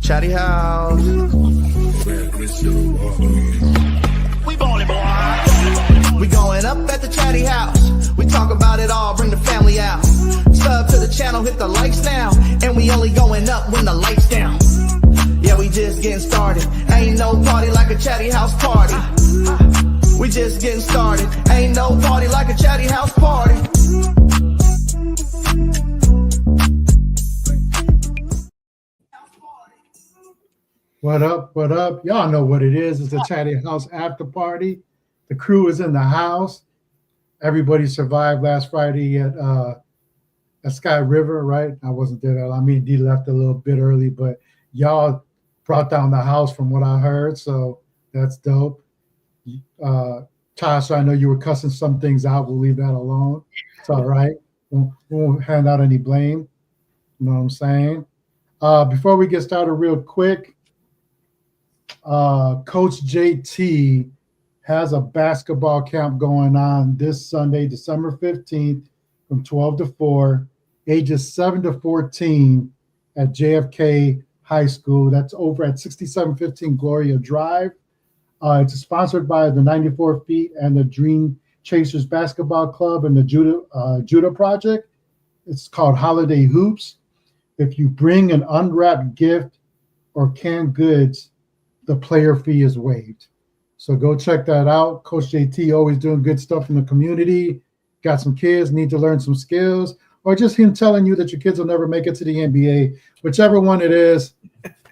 Chatty House. We ballin', boy. We going up at the Chatty House. We talk about it all, bring the family out. Sub to the channel, hit the lights now. And we only going up when the lights down. Yeah, we just getting started. Ain't no party like a Chatty House party. We just getting started. Ain't no party like a Chatty House party. What up? What up? Y'all know what it is. It's the Chatty House after party. The crew is in the house. Everybody survived last Friday at Sky River, right? I wasn't there. I mean, D left a little bit early, but y'all brought down the house from what I heard, so that's dope. Tasha, I know you were cussing some things out. We'll leave that alone. It's all right. We won't hand out any blame. You know what I'm saying? Before we get started real quick, Coach JT has a basketball camp going on this Sunday, December 15th from 12 to 4, ages 7 to 14 at JFK High School. That's over at 6715 Gloria Drive. It's sponsored by the 94 Feet and the Dream Chasers Basketball Club and the Judah Project. It's called Holiday Hoops. If you bring an unwrapped gift or canned goods, the player fee is waived. So go check that out. Coach JT always doing good stuff in the community. Got some kids, need to learn some skills, or just him telling you that your kids will never make it to the NBA. Whichever one it is,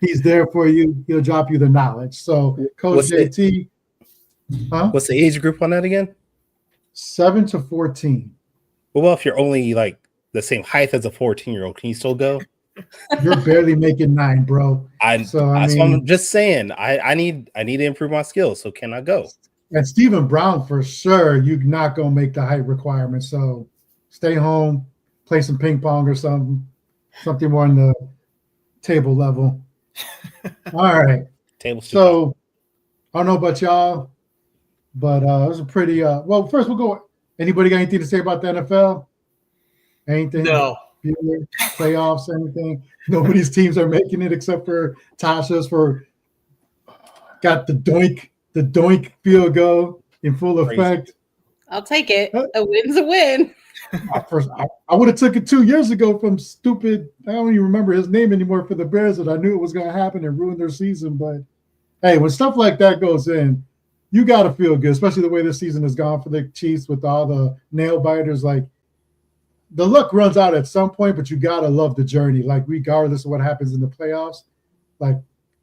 he's there for you. He'll drop you the knowledge. So Coach JT. What's the age group on that again? 7 to 14. Well, if you're only like the same height as a 14-year-old, can you still go? You're barely making 9, bro. I'm just saying, I need to improve my skills. So can I go? And Stephen Brown, for sure, you're not gonna make the height requirement. So stay home, play some ping pong or something more on the table level. All right. So I don't know about y'all, but it was a pretty well. First, we'll go. Anybody got anything to say about the NFL? Anything? No. Playoffs, anything? Nobody's teams are making it except for Tasha's. Got the doink field goal in full effect. I'll take it. A win's a win. I would have took it 2 years ago from stupid. I don't even remember his name anymore for the Bears, and I knew it was going to happen and ruin their season. But hey, when stuff like that goes in, you got to feel good, especially the way this season has gone for the Chiefs with all the nail biters. Like, the luck runs out at some point, but you got to love the journey. Like, regardless of what happens in the playoffs, like,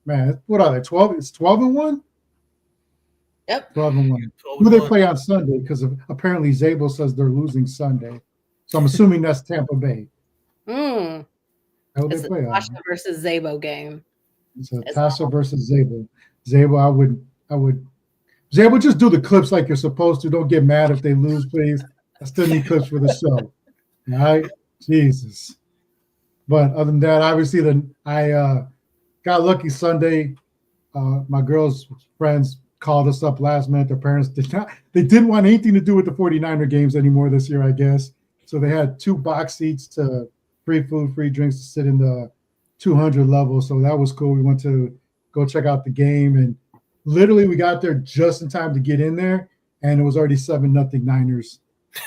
man, what are they? 12? It's 12-1. Yep. 12-1. Who they play on Sunday? Because apparently Zabel says they're losing Sunday, so I'm assuming that's Tampa Bay. It's How they a play Tasha versus Zabo game. It's a Tasha versus Zabel. Zabel, I would. Zabel, just do the clips like you're supposed to. Don't get mad if they lose, please. I still need clips for the show. All right, Jesus. But other than that, obviously, I got lucky Sunday. My girls' friends called us up last minute. Their parents didn't want anything to do with the 49er games anymore this year, I guess. So they had 2 box seats to free food, free drinks to sit in the 200 level. So that was cool. We went to go check out the game, and literally we got there just in time to get in there, and it was already 7-0 Niners.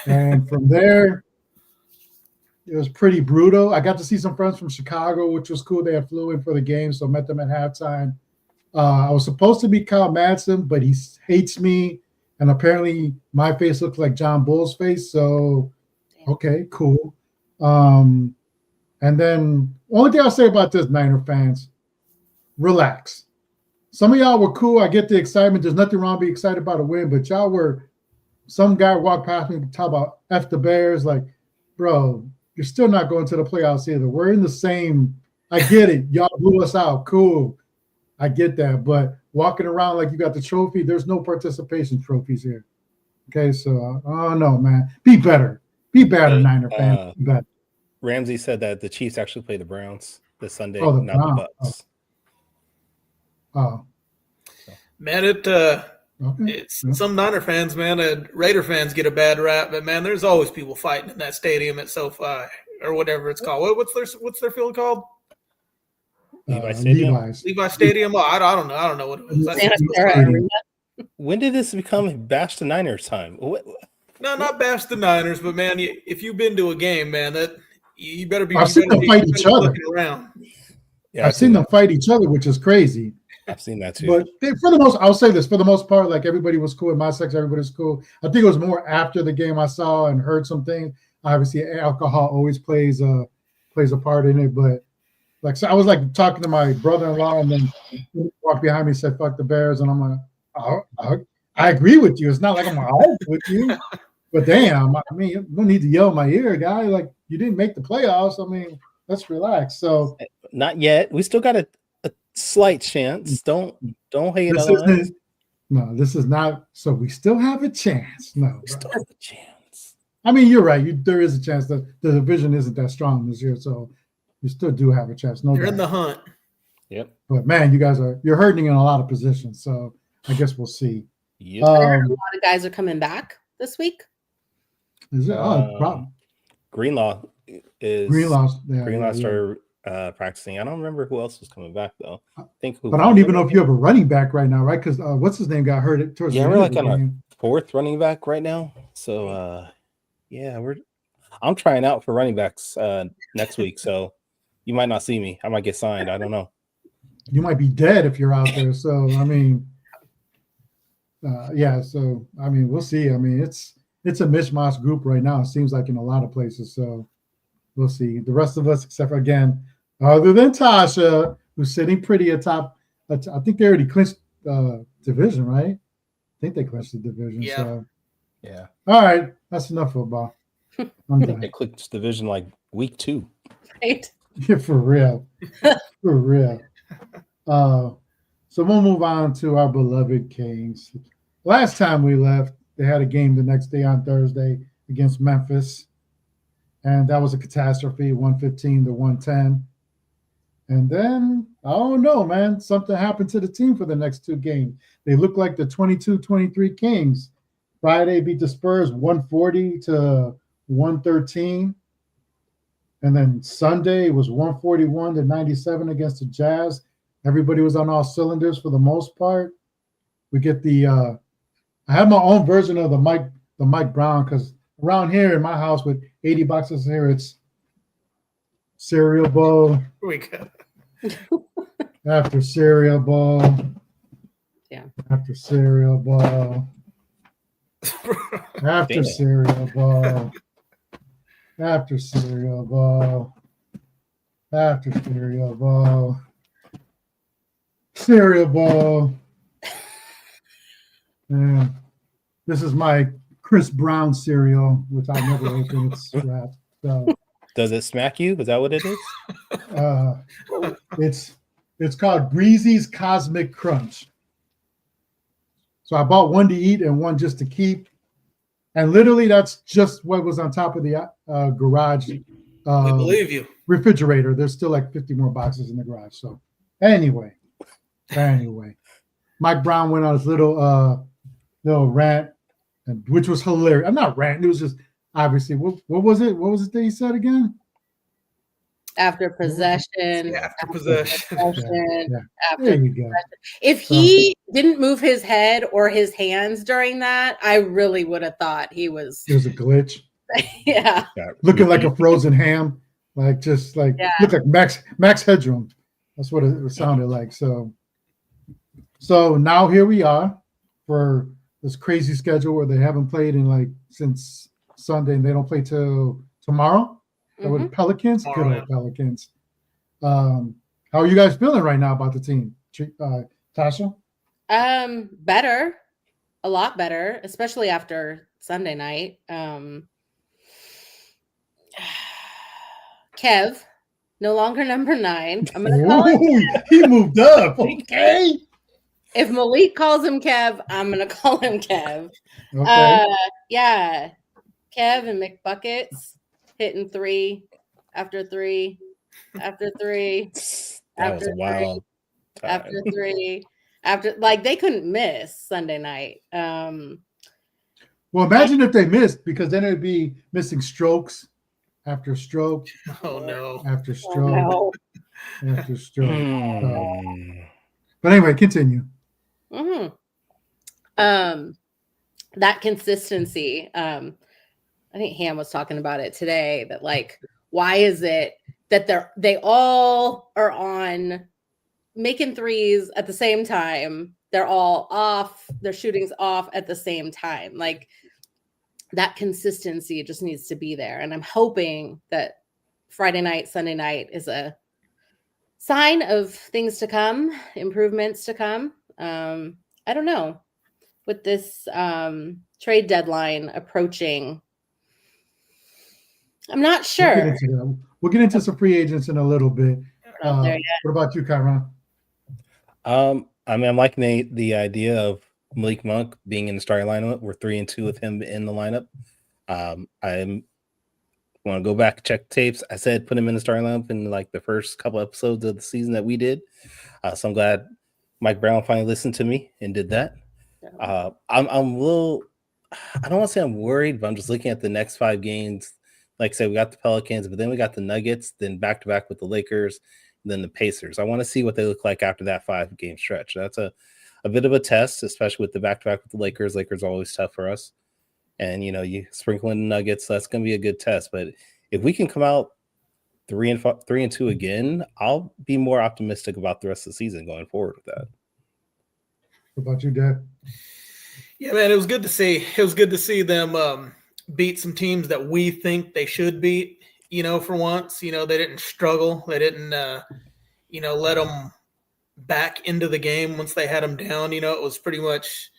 And from there, it was pretty brutal. I got to see some friends from Chicago, which was cool. They had flew in for the game, so met them at halftime. I was supposed to be Kyle Madsen, but he hates me, and apparently my face looks like John Bull's face. So, okay, cool. And then only thing I'll say about this, Niner fans, relax. Some of y'all were cool. I get the excitement. There's nothing wrong being excited about a win, but y'all were. Some guy walked past me and talk about F the Bears, like, bro. You're still not going to the playoffs either. We're in the same. I get it. Y'all blew us out. Cool. I get that. But walking around like you got the trophy, there's no participation trophies here. Okay, so I don't know, man. Be better. Be better, Niner fans. Be better. Ramsey said that the Chiefs actually play the Browns this Sunday, not the Bucs. Man, it's some Niner fans, man, and Raider fans get a bad rap, but man, there's always people fighting in that stadium at SoFi or whatever it's called. What's their field called? Levi Stadium? Levi Stadium. Well, I don't know. I don't know what it was. Santa Clara Arena. When did this become Bash the Niners time? No, not bash the Niners, but man, if you've been to a game, man, that you better be. I've seen them fight each other. Around. Yeah, I've seen them fight each other, which is crazy. I've seen that too. But for the most, I'll say this, for the most part, like everybody was cool in my section, everybody was cool. I think it was more after the game I saw and heard some things. Obviously, alcohol always plays a part in it, but like, so I was like talking to my brother-in-law, and then he walked behind me and said, "Fuck the Bears," and I'm like, I agree with you. It's not like I'm argue with you, but damn, I mean, you don't need to yell in my ear, guy. Like, you didn't make the playoffs. I mean, let's relax. So not yet. We still got a slight chance. Don't hate on us. No, this is not. So we still have a chance. No, We still have a chance. I mean, you're right. There is a chance that the division isn't that strong this year, so you still do have a chance. No, you're in the hunt. Yep. But man, you're hurting in a lot of positions. So I guess we'll see. Yep. I heard a lot of guys are coming back this week. Is it? Problem. Greenlaw is Greenlaw started practicing. I don't remember who else was coming back though. But I don't even know if you have a running back right now, right? Because what's his name got hurt towards the end we're of like the on game. our fourth running back right now. So I'm trying out for running backs next week. So you might not see me. I might get signed. I don't know. You might be dead if you're out there. So I mean, So I mean, we'll see. I mean, it's a mishmash group right now. It seems like in a lot of places. So we'll see. The rest of us, except for again, other than Tasha, who's sitting pretty atop. I think they already clinched division, right? I think they clinched the division. Yeah. So. Yeah. All right, that's enough football. I'm They done. clicked division like week 2. Right? Yeah, for real. For real. So we'll move on to our beloved Kings. Last time we left, they had a game the next day on Thursday against Memphis. And that was a catastrophe, 115 to 110. And then, I don't know, man, something happened to the team for the next 2 games. They look like the 22-23 Kings. Friday beat the Spurs 140 to 113. And then Sunday was 141 to 97 against the Jazz. Everybody was on all cylinders for the most part. We get the I have my own version of the Mike Brown, because around here in my house with 80 boxes here, it's cereal bowl Here we go. after cereal bowl. Yeah. After cereal bowl. After Damn. cereal bowl. After cereal bowl. After cereal bowl. Cereal bowl. And this is my Chris Brown cereal, which I never open. It's wrapped. So Does it smack you? Is that what it is? it's called Breezy's Cosmic Crunch. So I bought one to eat and one just to keep. And literally that's just what was on top of the garage We believe you. refrigerator. There's still like 50 more boxes in the garage. So anyway, Mike Brown went on his little rant, which was hilarious. I'm not ranting. It was just obviously what was it? What was it that he said again? After possession. After possession. Yeah. After There you go. If he didn't move his head or his hands during that, I really would have thought he was. There's a glitch. Yeah. Looking like a frozen ham, looked like Max Headroom. That's what it sounded like. So now here we are for this crazy schedule where they haven't played in since Sunday, and they don't play till tomorrow. With Pelicans, good old Pelicans. How are you guys feeling right now about the team, Tasha? Better, a lot better, especially after Sunday night. Kev, no longer number 9. I'm gonna call him. He moved up. Okay. If Malik calls him Kev, I'm gonna call him Kev. Okay. Yeah, Kev and McBuckets hitting 3 after 3 after 3 That was wild. after 3 after they couldn't miss Sunday night. Well, imagine if they missed, because then it'd be missing strokes after stroke Oh no. after stroke. Oh, no. after stroke. Hmm. But anyway, continue. Mm-hmm. That consistency. I think Ham was talking about it today. That like, why is it that they all are on making threes at the same time? They're all off. Their shooting's off at the same time. Like that consistency just needs to be there. And I'm hoping that Friday night, Sunday night is a sign of things to come, improvements to come. I don't know. With this trade deadline approaching, I'm not We'll get sure. into that. We'll get into some free agents in a little bit. Not there yet. What about you, Kyron? I mean, I'm liking the idea of Malik Monk being in the starting lineup. We're 3-2 with him in the lineup. I'm want to go back and check tapes. I said put him in the starting lineup in like the first couple episodes of the season that we did. So I'm glad Mike Brown finally listened to me and did that. I'm a little, I don't want to say I'm worried, but I'm just looking at the next 5 games. Like I said, we got the Pelicans, but then we got the Nuggets, then back to back with the Lakers, and then the Pacers. I want to see what they look like after that 5-game stretch. That's a bit of a test, especially with the back to back with the Lakers. Lakers are always tough for us. And you sprinkle in the Nuggets, so that's going to be a good test. But if we can come out 3-2 again, I'll be more optimistic about the rest of the season going forward with that. What about you, Dad? Yeah, man, it was good to see. It was good to see them beat some teams that we think they should beat. For once, they didn't struggle. They didn't, let them back into the game once they had them down. It was pretty much,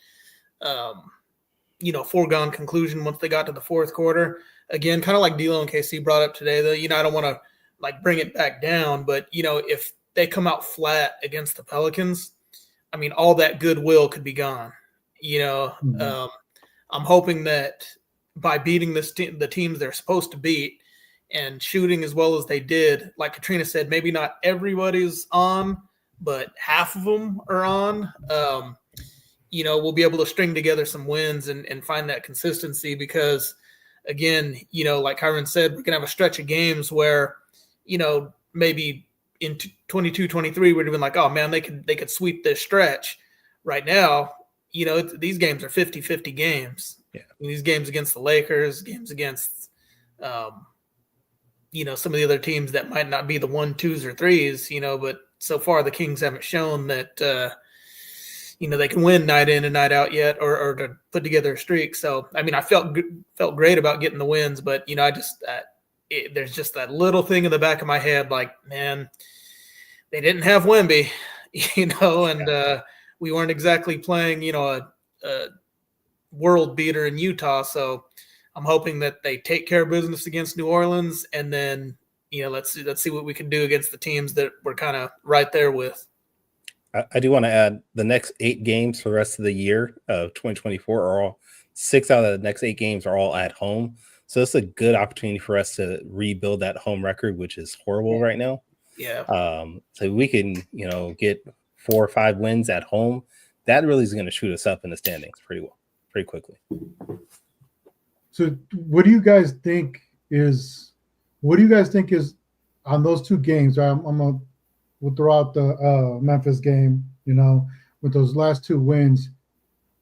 foregone conclusion once they got to the fourth quarter. Again, kind of like D'Lo and KC brought up today, though, I don't want to like bring it back down, but if they come out flat against the Pelicans, I mean, all that goodwill could be gone. I'm hoping that by beating the teams they're supposed to beat and shooting as well as they did, like Katrina said, maybe not everybody's on, but half of them are on. We'll be able to string together some wins and find that consistency because, again, like Kyron said, we're going to have a stretch of games where, maybe in 22-23, we're doing like, oh, man, they could sweep this stretch. Right now, these games are 50-50 games. Yeah. These games against the Lakers, games against, some of the other teams that might not be the 1, 2s, or 3s, but so far the Kings haven't shown that, they can win night in and night out yet, or to put together a streak. So, I mean, I felt great about getting the wins, but I just there's just that little thing in the back of my head, like, man, they didn't have Wemby, and we weren't exactly playing, a world beater in Utah. So, I'm hoping that they take care of business against New Orleans, and then let's see what we can do against the teams that we're kind of right there with. I do want to add the next 8 games for the rest of the year of 2024 are all 6 out of the next 8 games are all at home. So it's a good opportunity for us to rebuild that home record, which is horrible right now. Yeah. So we can, get 4 or 5 wins at home. That really is going to shoot us up in the standings pretty quickly. So what do you guys think is on those 2 games? We'll throw out the Memphis game, with those last 2 wins.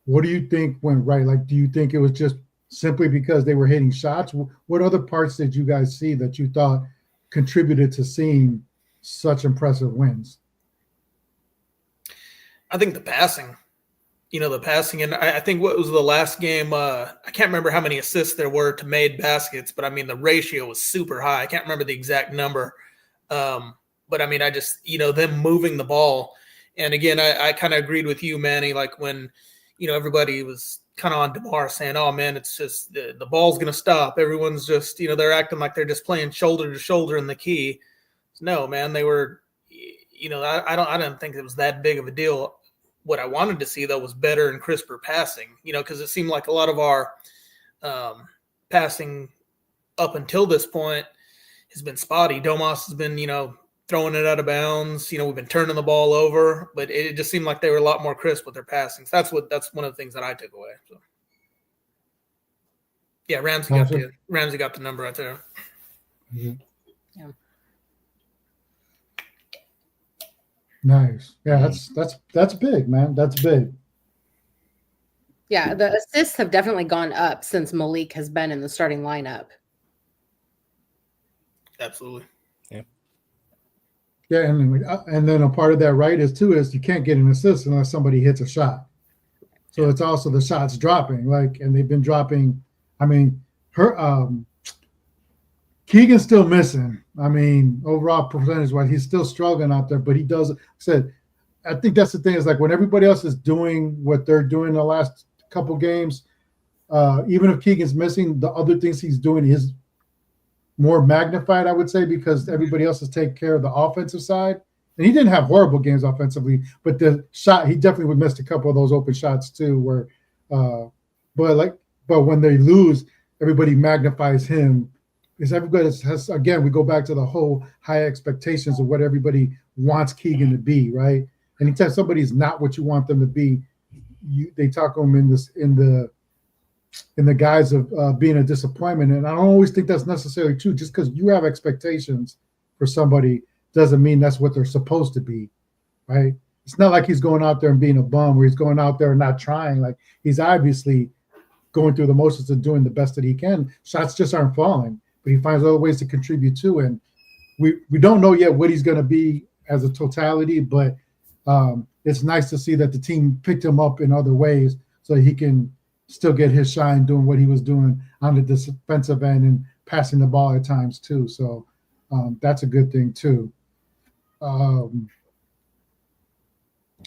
What do you think went right? Like, do you think it was just simply because they were hitting shots? What other parts did you guys see that you thought contributed to seeing such impressive wins? I think the passing. And I think what was the last game, I can't remember how many assists there were to made baskets, but I mean, the ratio was super high. I can't remember the exact number. But I mean, I just, them moving the ball. And again, I kind of agreed with you, Manny, like when, everybody was kind of on DeMar saying, oh man, it's just the ball's going to stop. Everyone's just, they're acting like they're just playing shoulder to shoulder in the key. No, man, they were, I don't think it was that big of a deal. What I wanted to see, though, was better and crisper passing, because it seemed like a lot of our passing up until this point has been spotty. Domas has been, throwing it out of bounds. We've been turning the ball over, but it just seemed like they were a lot more crisp with their passing. So that's one of the things that I took away. So. Yeah, Ramsey got the number right there. Mm-hmm. Yeah. Nice. Yeah, that's big, man. That's big. Yeah, the assists have definitely gone up since Malik has been in the starting lineup. Absolutely. Yeah, and then a part of that, right, is you can't get an assist unless somebody hits a shot. So it's also the shots dropping, and they've been dropping. I mean, Keegan's still missing. I mean, overall percentage wise, he's still struggling out there, but he does. I think that's the thing is when everybody else is doing what they're doing the last couple games, even if Keegan's missing, the other things he's doing is more magnified, I would say, because everybody else is taking care of the offensive side. And he didn't have horrible games offensively, but the shot, he definitely would miss a couple of those open shots too, where but when they lose, everybody magnifies him. Because everybody has, again, we go back to the whole high expectations of what everybody wants Keegan to be, right? Anytime somebody's not what you want them to be, they talk them in the guise of being a disappointment. And I don't always think that's necessarily true. Just because you have expectations for somebody doesn't mean that's what they're supposed to be, right? It's not like he's going out there and being a bum, or he's going out there and not trying. Like, he's obviously going through the motions and doing the best that he can. Shots just aren't falling, but he finds other ways to contribute too. And we don't know yet what he's going to be as a totality, but it's nice to see that the team picked him up in other ways so he can still get his shine doing what he was doing on the defensive end and passing the ball at times too. So that's a good thing too. And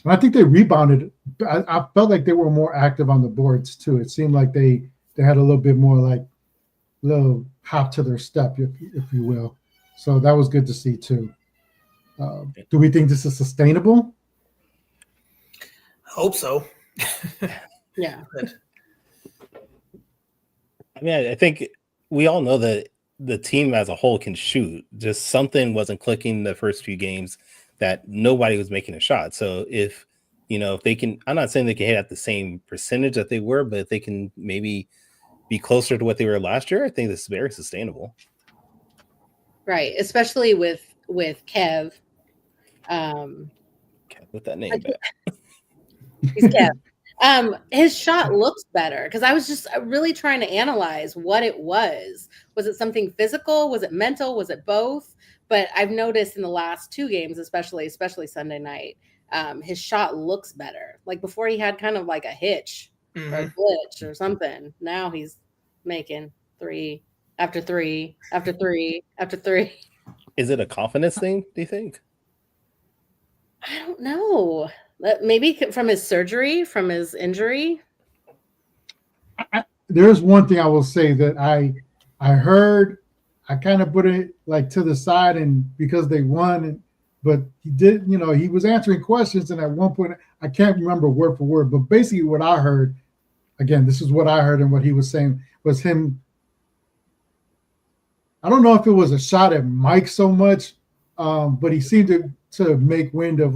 I think they rebounded. I felt like they were more active on the boards too. It seemed like they had a little bit more little hop to their step, if you will. So that was good to see too. Do we think this is sustainable? I hope so. Yeah. I mean, I think we all know that the team as a whole can shoot. Just something wasn't clicking the first few games that nobody was making a shot. So if they can, I'm not saying they can hit at the same percentage that they were, but if they can maybe be closer to what they were last year, I think this is very sustainable. Right. Especially with Kev. Kev with that name back. He's Kev. His shot looks better because I was just really trying to analyze what it was. Was it something physical? Was it mental? Was it both? But I've noticed in the last two games, especially Sunday night, his shot looks better. Like before, he had kind of like a hitch or a glitch or something. Now he's making 3 after 3 after 3 after 3. Is it a confidence thing, do you think? I don't know. Maybe from his surgery, from his injury. There's one thing I will say that I heard. I kind of put it to the side, and because they won, but he did. He was answering questions, and at one point, I can't remember word for word, but basically what I heard. Again, this is what I heard, and what he was saying was him. I don't know if it was a shot at Mike so much, but he seemed to make wind of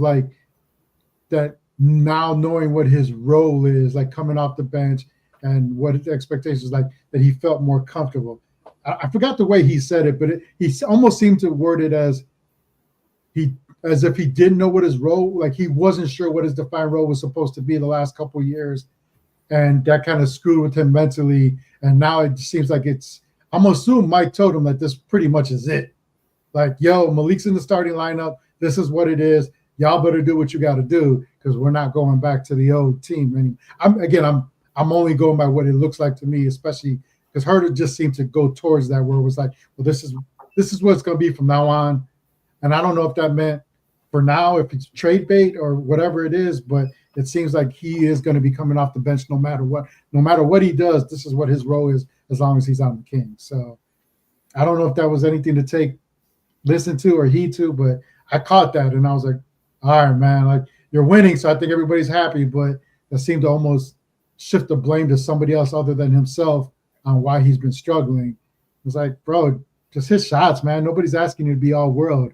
that now, knowing what his role is, coming off the bench and what his expectations that he felt more comfortable. I forgot the way he said it, but he almost seemed to word it as if he didn't know what his role, he wasn't sure what his defined role was supposed to be the last couple of years, and that kind of screwed with him mentally. And now it seems like I'm assuming Mike told him that this pretty much is it. Yo, Malik's in the starting lineup. This is what it is. Y'all better do what you got to do because we're not going back to the old team. And I'm only going by what it looks like to me, especially because Herder just seemed to go towards that where it was well, this is what it's going to be from now on. And I don't know if that meant for now, if it's trade bait or whatever it is, but it seems like he is going to be coming off the bench no matter what he does. This is what his role is as long as he's on the Kings. So I don't know if that was anything to listen to or heed to, but I caught that and I was like, all right, man, you're winning, so I think everybody's happy, but that seemed to almost shift the blame to somebody else other than himself on why he's been struggling. It's bro, just hit shots, man. Nobody's asking you to be all world.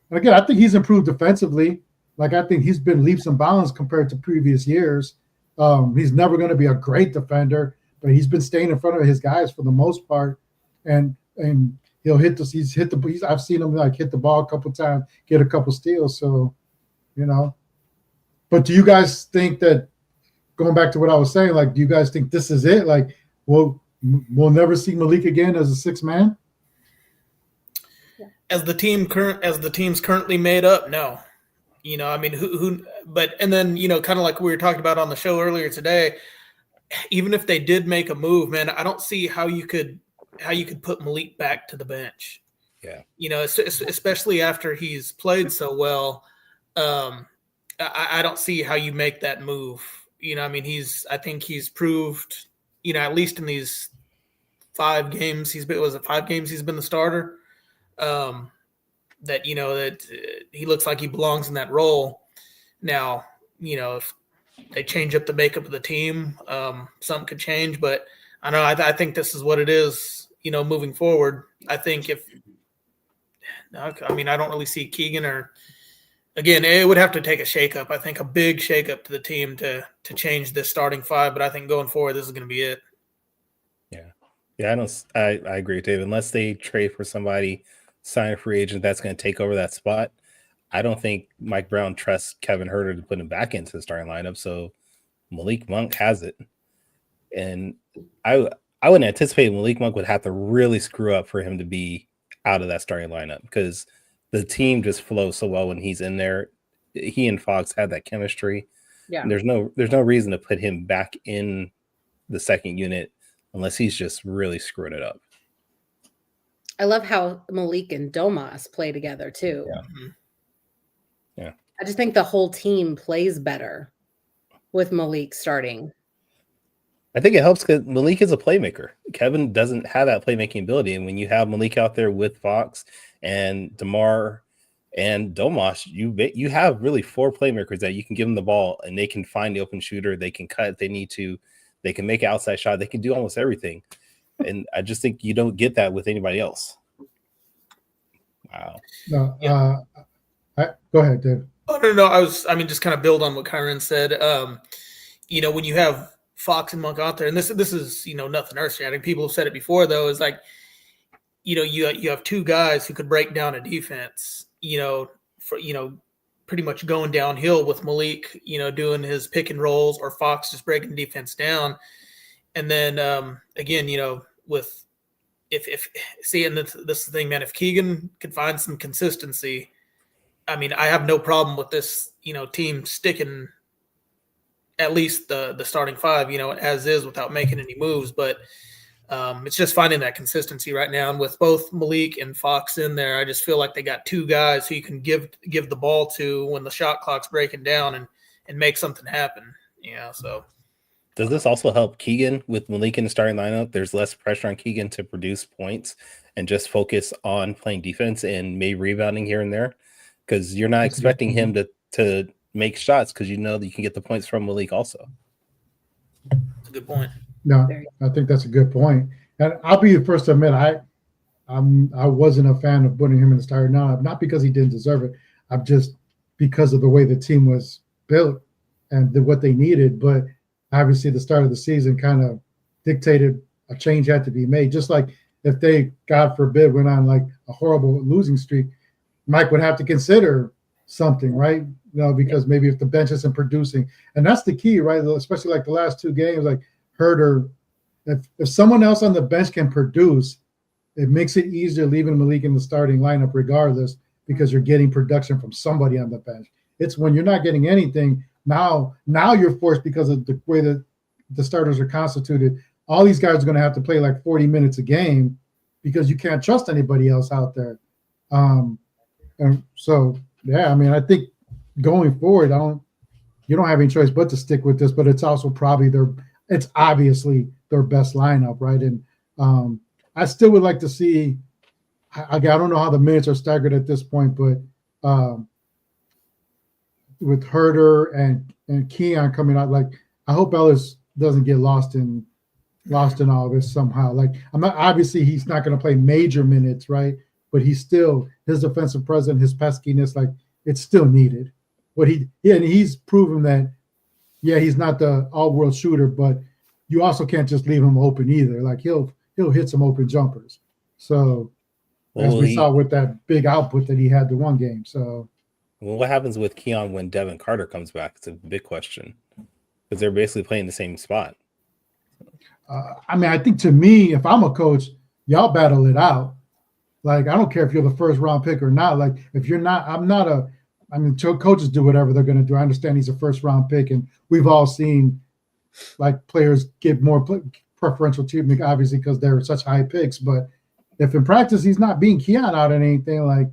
And again, I think he's improved defensively. I think he's been leaps and bounds compared to previous years. He's never going to be a great defender, but he's been staying in front of his guys for the most part. And he'll hit I've seen him hit the ball a couple times, get a couple steals. So you know. But do you guys think that, going back to what I was saying, like, do you guys think this is it? Like, we'll never see Malik again as a sixth man? As the team's currently made up, no. You know, I mean, and then, you know, kind of like we were talking about on the show earlier today, even if they did make a move, man, I don't see how you could put Malik back to the bench. Yeah. You know, especially after he's played so well. I don't see how you make that move. You know, I mean, I think he's proved, you know, at least in these 5 games, he's been the starter. That, you know, that he looks like he belongs in that role. Now, you know, if they change up the makeup of the team, something could change, but I think this is what it is, you know, moving forward. I think I don't really see Keegan, or again, it would have to take a shakeup. I think a big shakeup to the team to change this starting 5, but I think going forward, this is going to be it. Yeah. I agree with Dave. Unless they trade for somebody, sign a free agent that's going to take over that spot, I don't think Mike Brown trusts Kevin Huerter to put him back into the starting lineup. So Malik Monk has it. And I wouldn't anticipate Malik Monk would have to really screw up for him to be out of that starting lineup, because the team just flows so well when he's in there. He and Fox had that chemistry. Yeah. And there's no reason to put him back in the second unit unless he's just really screwing it up. I love how Malik and Domas play together too. Yeah. I just think the whole team plays better with Malik starting. I think it helps because Malik is a playmaker. Kevin doesn't have that playmaking ability. And when you have Malik out there with Fox and DeMar and Domas, you have really 4 playmakers that you can give them the ball and they can find the open shooter. They can cut if they need to. They can make an outside shot. They can do almost everything. And I just think you don't get that with anybody else. Wow. No, go ahead, Dave. Oh, no. Just kind of build on what Kyron said. You know, when you have Fox and Monk out there, and this is, you know, nothing earth-shattering. I think people have said it before, though, is like, you know, you have 2 guys who could break down a defense, you know, for, you know, pretty much going downhill with Malik, you know, doing his pick and rolls, or Fox just breaking defense down. And then, again, you know, and this is the thing, man, if Keegan could find some consistency, I mean, I have no problem with this, you know, team sticking at least the starting 5, you know, as is, without making any moves. But it's just finding that consistency right now. And with both Malik and Fox in there, I just feel like they got 2 guys who you can give the ball to when the shot clock's breaking down and make something happen. Yeah, so. Does this also help Keegan with Malik in the starting lineup? There's less pressure on Keegan to produce points and just focus on playing defense and maybe rebounding here and there, because you're not expecting him to make shots, because you know that you can get the points from Malik also. That's a good point. No, I think that's a good point. And I'll be the first to admit I wasn't a fan of putting him in the starting lineup, not because he didn't deserve it. I'm just because of the way the team was built and what they needed. But obviously the start of the season kind of dictated a change had to be made. Just like if they, God forbid, went on like a horrible losing streak, Mike would have to consider something, right? You know, because maybe if the bench isn't producing, and that's the key, right? Especially like the last 2 games, like Huerter, if someone else on the bench can produce, it makes it easier leaving Malik in the starting lineup regardless, because you're getting production from somebody on the bench. It's when you're not getting anything, now you're forced, because of the way that the starters are constituted, all these guys are going to have to play like 40 minutes a game because you can't trust anybody else out there. And so, yeah, I mean, I think going forward, you don't have any choice but to stick with this, but it's also probably it's obviously their best lineup, right? And I still would like to see, I don't know how the minutes are staggered at this point, but with Huerter and Keon coming out, like, I hope Ellis doesn't get lost in all this somehow. Like, obviously he's not going to play major minutes, right? But he's still, his defensive presence, his peskiness, like, it's still needed. But he's proven that, yeah, he's not the all-world shooter, but you also can't just leave him open either. Like, he'll hit some open jumpers. So as we saw with that big output that he had the one game. So Well, what happens with Keon when Devin Carter comes back? It's a big question because they're basically playing the same spot. I mean, I think to me, if I'm a coach, y'all battle it out. Like, I don't care if you're the first round pick or not. Like, if you're not, I mean, coaches do whatever they're going to do. I understand he's a first round pick, and we've all seen like players get more preferential treatment, obviously, because they're such high picks. But if in practice he's not being Keon out in anything, like,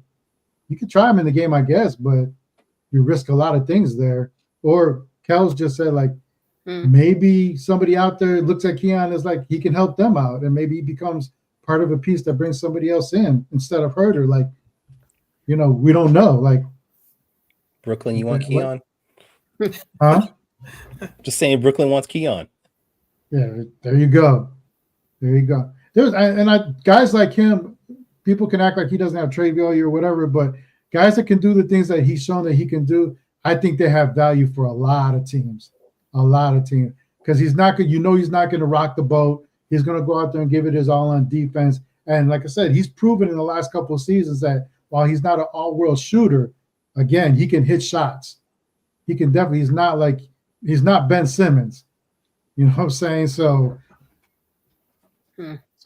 you could try him in the game, I guess, but you risk a lot of things there. Or Kel's just said, like, maybe somebody out there looks at Keon as like he can help them out, and maybe he becomes part of a piece that brings somebody else in instead of Herder. Like, we don't know. Like, Brooklyn, you want Keon? Huh? Just saying, Brooklyn wants Keon. Yeah, there you go. Guys like him, people can act like he doesn't have trade value or whatever, but guys that can do the things that he's shown that he can do, I think they have value for a lot of teams. Because he's not going to rock the boat. He's going to go out there and give it his all on defense. And like I said, he's proven in the last couple of seasons that while he's not an all-world shooter, again, he can hit shots. He can definitely. He's not Ben Simmons. You know what I'm saying? So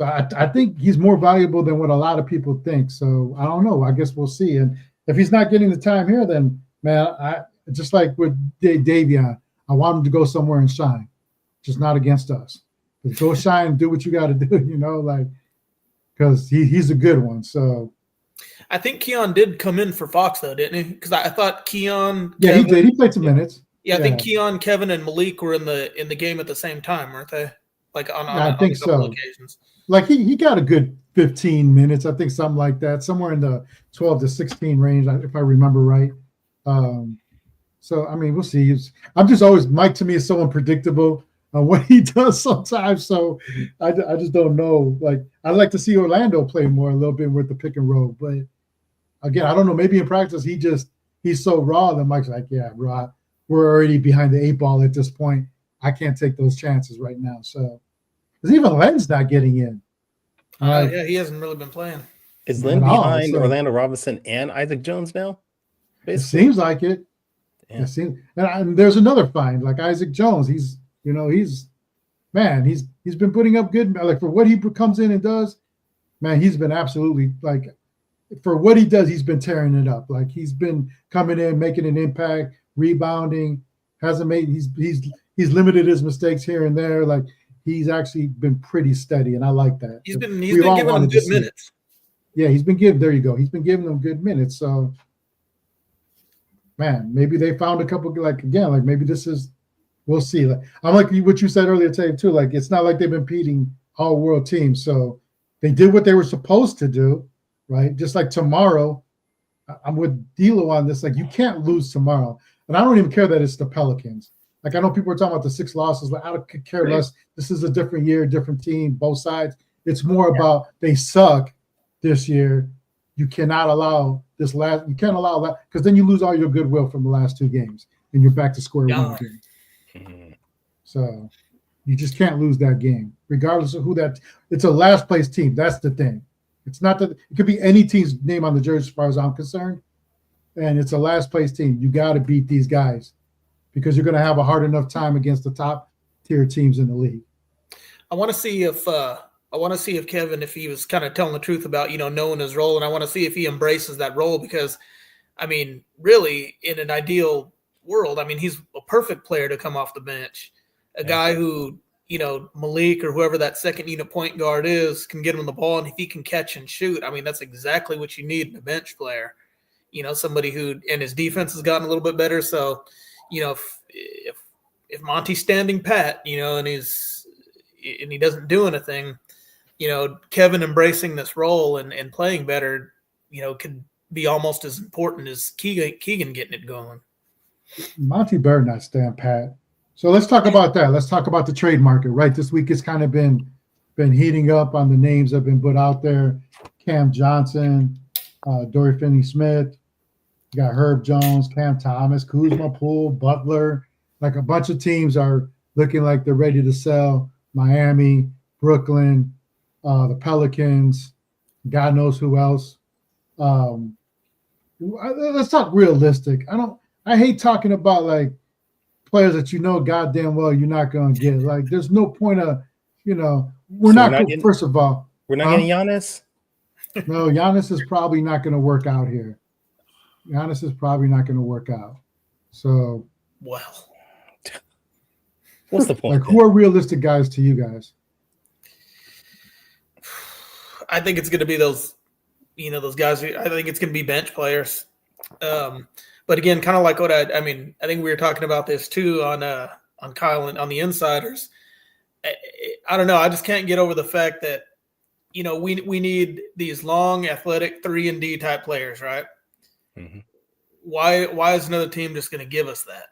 I think he's more valuable than what a lot of people think. So I don't know. I guess we'll see. And if he's not getting the time here, then, man, I just like with Davion, I want him to go somewhere and shine, just not against us. But go shine and do what you got to do, because he's a good one. So I think Keon did come in for Fox, though, didn't he? Because I thought Keon. Yeah, Kevin, he did. He played some minutes. Yeah, I think Keon, Kevin, and Malik were in the game at the same time, weren't they? Like on I think a couple so. occasions. Like he got a good 15 minutes, I think, something like that, somewhere in the 12 to 16 range, if I remember right. So I mean, we'll see. I'm just always Mike to me is so unpredictable on what he does sometimes. So I just don't know. Like, I'd like to see Orlando play more a little bit with the pick and roll, but again, I don't know. Maybe in practice he's so raw that Mike's like, yeah, bro, we're already behind the 8 ball at this point. I can't take those chances right now. So, because even Len's not getting in. Yeah, he hasn't really been playing. Is Len behind Orlando Robinson and Isaac Jones now? Basically? It seems like it. Yeah. It seems, and there's another find like Isaac Jones. He's been putting up good, like, for what he comes in and does. Man, he's been absolutely, like, for what he does, he's been tearing it up. Like, he's been coming in, making an impact, rebounding. He's limited his mistakes here and there. Like, he's actually been pretty steady, and I like that. He's been giving them good minutes. Yeah, he's been giving. There you go. He's been giving them good minutes. So, man, maybe they found a couple. Like, again, like, maybe this is. We'll see. Like, I'm like what you said earlier, Tate, too. Like, it's not like they've been beating all world teams. So they did what they were supposed to do, right? Just like tomorrow, I'm with D'Lo on this. Like, you can't lose tomorrow. And I don't even care that it's the Pelicans. Like, I know people are talking about the 6 losses. Like, I don't care less. This is a different year, different team, both sides. It's more about they suck this year. You cannot allow this last. You can't allow that, because then you lose all your goodwill from the last 2 games, and you're back to square one again. So you just can't lose that game, regardless of who that. It's a last place team. That's the thing. It's not that it could be any team's name on the jersey, as far as I'm concerned, and it's a last place team. You got to beat these guys, because you're going to have a hard enough time against the top tier teams in the league. I want to see if Kevin, if he was kind of telling the truth about, knowing his role, and I want to see if he embraces that role, because, I mean, really, in an ideal world, I mean, he's a perfect player to come off the bench. A guy who, Malik or whoever that second unit point guard is, can get him the ball, and if he can catch and shoot, I mean, that's exactly what you need in a bench player. Somebody who, and his defense has gotten a little bit better. So, if Monty's standing pat, and he doesn't do anything, Kevin embracing this role and playing better, could be almost as important as Keegan getting it going. Monty better not stand pat. So let's talk about that. Let's talk about the trade market, right? This week it's kind of been heating up on the names that have been put out there. Cam Johnson, Dorian Finney-Smith, you got Herb Jones, Cam Thomas, Kuzma, Poole, Butler. Like, a bunch of teams are looking like they're ready to sell. Miami, Brooklyn, the Pelicans, God knows who else. let's talk realistic. I hate talking about like players that goddamn well you're not gonna get. Like, there's no point of, we're So not. we're not getting- First of all, We're not getting Giannis. no, Giannis is probably not going to work out here. Giannis is probably not going to work out. So, Well, What's the point? like, who are realistic guys to you guys? I think it's going to be those guys. I think it's going to be bench players. But again, kind of like what I think we were talking about this too on Kyle and on the insiders. I don't know. I just can't get over the fact that, we need these long, athletic 3-and-D type players, right? Mm-hmm. Why is another team just going to give us that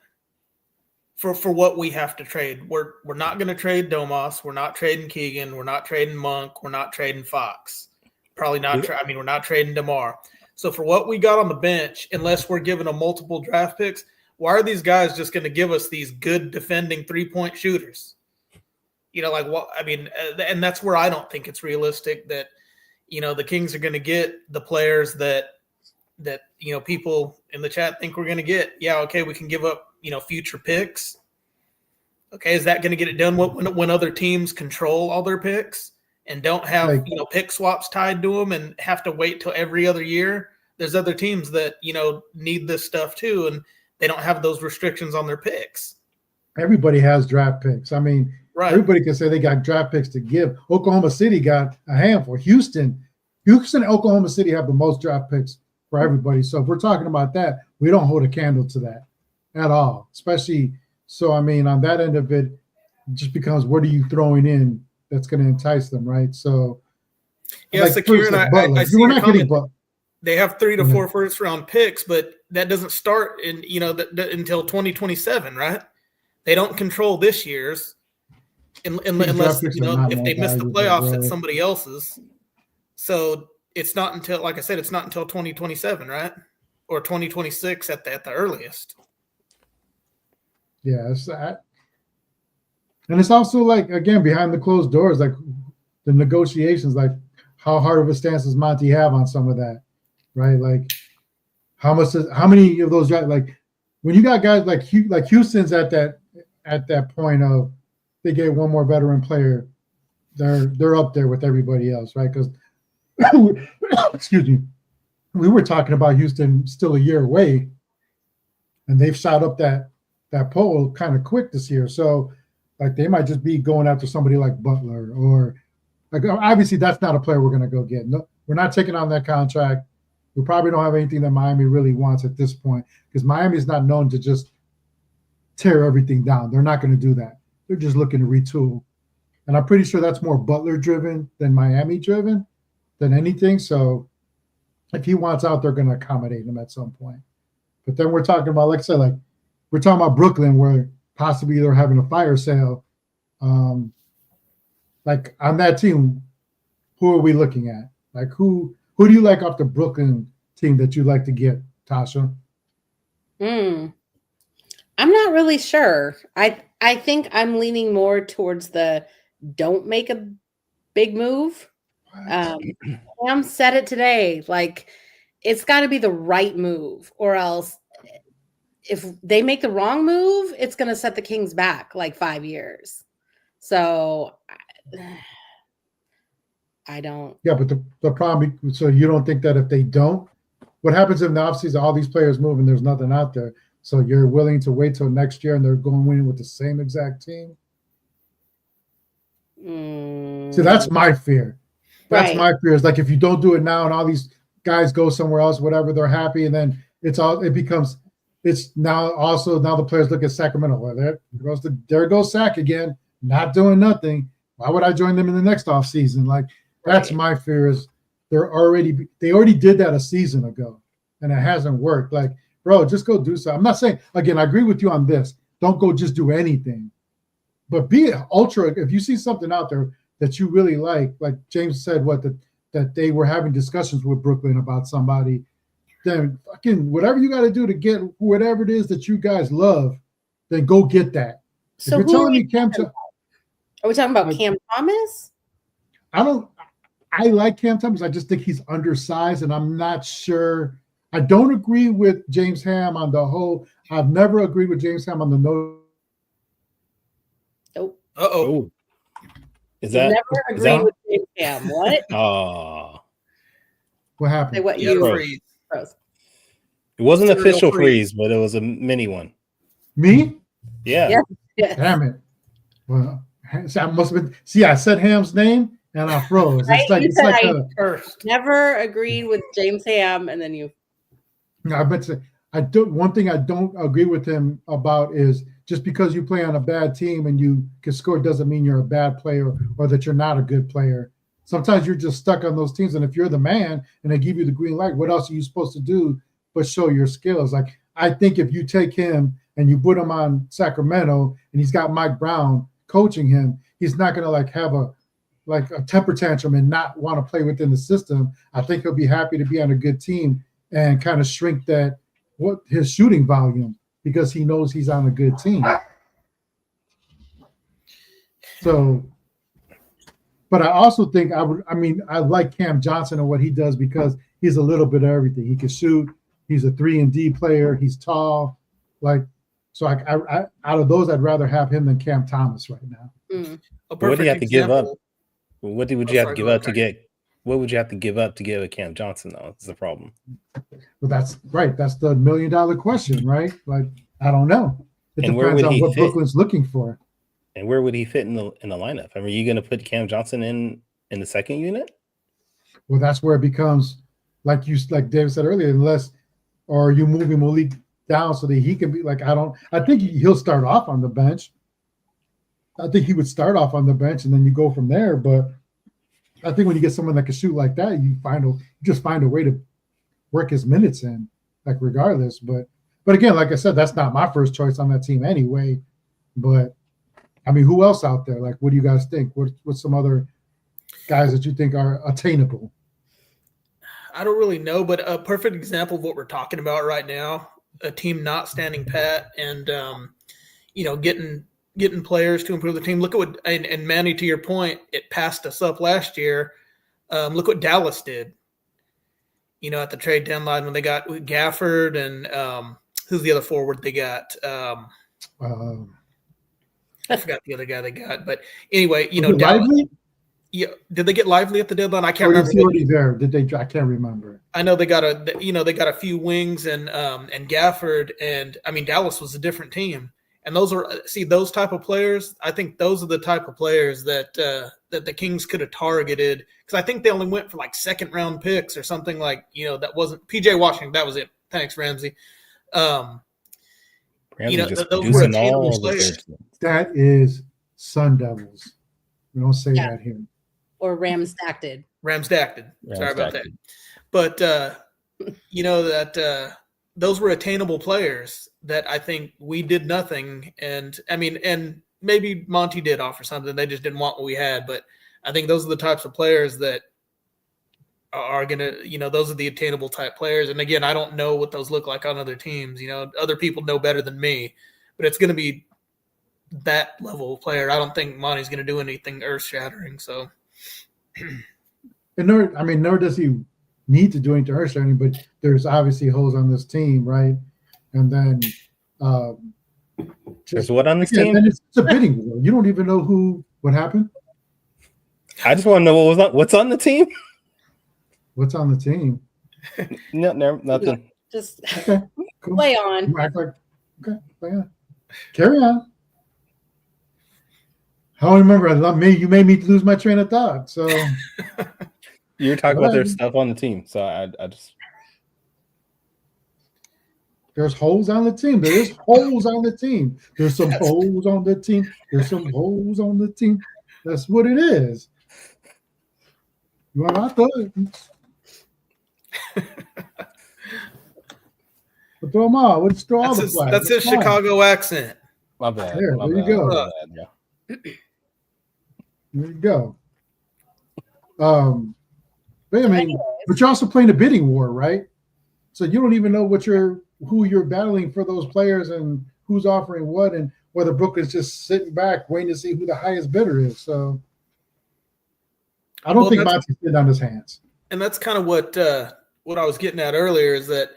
for what we have to trade? We're not going to trade Domas. We're not trading Keegan. We're not trading Monk. We're not trading Fox. Probably not. We're not trading DeMar. So for what we got on the bench, unless we're giving them multiple draft picks, why are these guys just going to give us these good defending 3-point shooters? And that's where I don't think it's realistic that, the Kings are going to get the players that people in the chat think we're going to get. Yeah, okay, we can give up, future picks. Okay, is that going to get it done when other teams control all their picks and don't have, pick swaps tied to them and have to wait till every other year? There's other teams that, need this stuff too, and they don't have those restrictions on their picks. Everybody has draft picks. I mean, right. Everybody can say they got draft picks to give. Oklahoma City got a handful. Houston and Oklahoma City have the most draft picks for everybody. So if we're talking about that, we don't hold a candle to that at all. Especially, on that end of it, just becomes what are you throwing in that's going to entice them, right? So, yeah, Secure, I see we're not getting Butler. They have 3 to 4 first round picks, but that doesn't start in until 2027, right? They don't control this year's unless if they miss the playoffs, it's somebody else's. So it's not until, like I said, it's not until 2027, right? Or 2026 at the earliest. Yeah, it's that. And it's also like, again, behind the closed doors, like the negotiations, like how hard of a stance does Monty have on some of that, right? Like how many of those guys, like when you got guys like Houston's at that point of they get one more veteran player, they're up there with everybody else, right? Because excuse me, we were talking about Houston still a year away, and they've shot up that poll kind of quick this year. So like they might just be going after somebody like Butler, or like obviously that's not a player we're going to go get. No, we're not taking on that contract. We probably don't have anything that Miami really wants at this point, because Miami is not known to just tear everything down. They're not going to do that. They're just looking to retool. And I'm pretty sure that's more Butler driven than Miami driven than anything. So if he wants out, they're going to accommodate him at some point. But then we're talking about, like I said, like we're talking about Brooklyn, where possibly they're having a fire sale. Like on that team, who are we looking at? Like who do you like off the Brooklyn team that you'd like to get, Tasha? I'm not really sure. I think I'm leaning more towards the don't make a big move. Cam said it today. Like it's got to be the right move, or else if they make the wrong move, it's going to set the Kings back like 5 years. So I don't. Yeah, but the problem, so you don't think that if they don't, what happens in the offseason, all these players move and there's nothing out there. So you're willing to wait till next year and they're going to win with the same exact team? So that's my fear. That's my fear, is like if you don't do it now and all these guys go somewhere else, whatever, they're happy, and then now the players look at Sacramento. Well, there goes Sac again, not doing nothing. Why would I join them in the next offseason? Like that's my fear, is they already did that a season ago and it hasn't worked. Like, bro, just go do something. I'm not saying, again, I agree with you on this. Don't go just do anything. But be ultra, if you see something out there that you really like James said, that they were having discussions with Brooklyn about somebody, then fucking whatever you got to do to get whatever it is that you guys love, then go get that. So if you're telling me Cam, are we talking about Cam Thomas? I like Cam Thomas. I just think he's undersized, and I'm not sure. I don't agree with James Ham on the whole. I've never agreed with James Ham on the no. Nope. Uh-oh. Is You that never is agreed that? with James Ham. What? Oh, What Say happened? what Yeah, you froze. froze. It wasn't It's a real official freeze. freeze, but it was a mini one. Me? Yeah. Yes. Yes. Damn it. Well, see, I must have been. See, I said Ham's name and I froze. Right? It's like You it's said like I a. First. never agreed with James Ham, and then you. No, I bet you, I don't. One thing I don't agree with him about is just because you play on a bad team and you can score doesn't mean you're a bad player or that you're not a good player. Sometimes you're just stuck on those teams, and if you're the man and they give you the green light, what else are you supposed to do but show your skills? Like I think if you take him and you put him on Sacramento and he's got Mike Brown coaching him, he's not going to like have a temper tantrum and not want to play within the system. I think he'll be happy to be on a good team and kind of shrink that his shooting volume because he knows he's on a good team. So, but I also think I like Cam Johnson and what he does because he's a little bit of everything. He can shoot. He's a 3-and-D player. He's tall. So I out of those, I'd rather have him than Cam Thomas right now. Mm. A What do you have perfect to give up? example. What would Oh, you have sorry, to give go up to ahead. get? What would you have to give up to get a Cam Johnson though? Is the problem. But that's right. That's the $1 million question, right? Like I don't know. It And where depends would on he what fit? Brooklyn's looking for. And where would he fit in the lineup? I mean, are you going to put Cam Johnson in the second unit? Well, that's where it becomes like David said earlier, or you moving Malik down so that he can be like I think he'll start off on the bench. I think he would start off on the bench and then you go from there. But I think when you get someone that can shoot like that, you just find a way to work his minutes in, like regardless. But again, like I said, that's not my first choice on that team anyway. But I mean, who else out there? Like, what do you guys think? What's some other guys that you think are attainable? I don't really know, but a perfect example of what we're talking about right now, a team not standing pat and getting players to improve the team. Look at what and Manny, to your point, it passed us up last year. Look what Dallas did. At the trade deadline when they got Gafford and who's the other forward they got? I forgot the other guy they got, but anyway, Dallas. Lively? Yeah, did they get Lively at the deadline? I can't Or remember. is he already there? Did they? I can't remember. I know they got a few wings and Gafford, and I mean Dallas was a different team, and those type of players. I think those are the type of players that the Kings could have targeted because I think they only went for like second round picks or something like that wasn't PJ Washington. That was it. Thanks, Ramsey. Ramsey just those were producing attainable all the players. good. That is Sun Devils. We don't say that here. Or Ramsdacted. Ramsdacted. Sorry about that. But those were attainable players that I think we did nothing. And I mean, and maybe Monty did offer something. They just didn't want what we had. But I think those are the types of players that are going to, those are the attainable type players. And again, I don't know what those look like on other teams. Other people know better than me, but it's going to be that level of player. I don't think Monty's going to do anything earth shattering. So. And nor does he need to do anything earth shattering, but there's obviously holes on this team, right? And then There's what on this team? Then it's a bidding war. You don't even know what happened. I just want to know what's on the team. What's on the team? No, nothing. Just Okay, cool. play on. You act like okay, play on. Carry on. I don't remember. You made me lose my train of thought. So You're talking about their stuff on the team, so I just. there's holes on the team. There is holes on the team. There's some holes on the team. There's some holes on the team. That's what it is. Well, I thought. But throw them all. Let's throw all the flags. That's his Chicago accent. My bad. There you go. My bad, yeah. There you go. But I mean, but you're also playing a bidding war, right? So you don't even know who you're battling for those players and who's offering what, and whether Brooklyn's just sitting back waiting to see who the highest bidder is. So I don't think Monty's sitting on his hands. And that's kind of what what I was getting at earlier is that,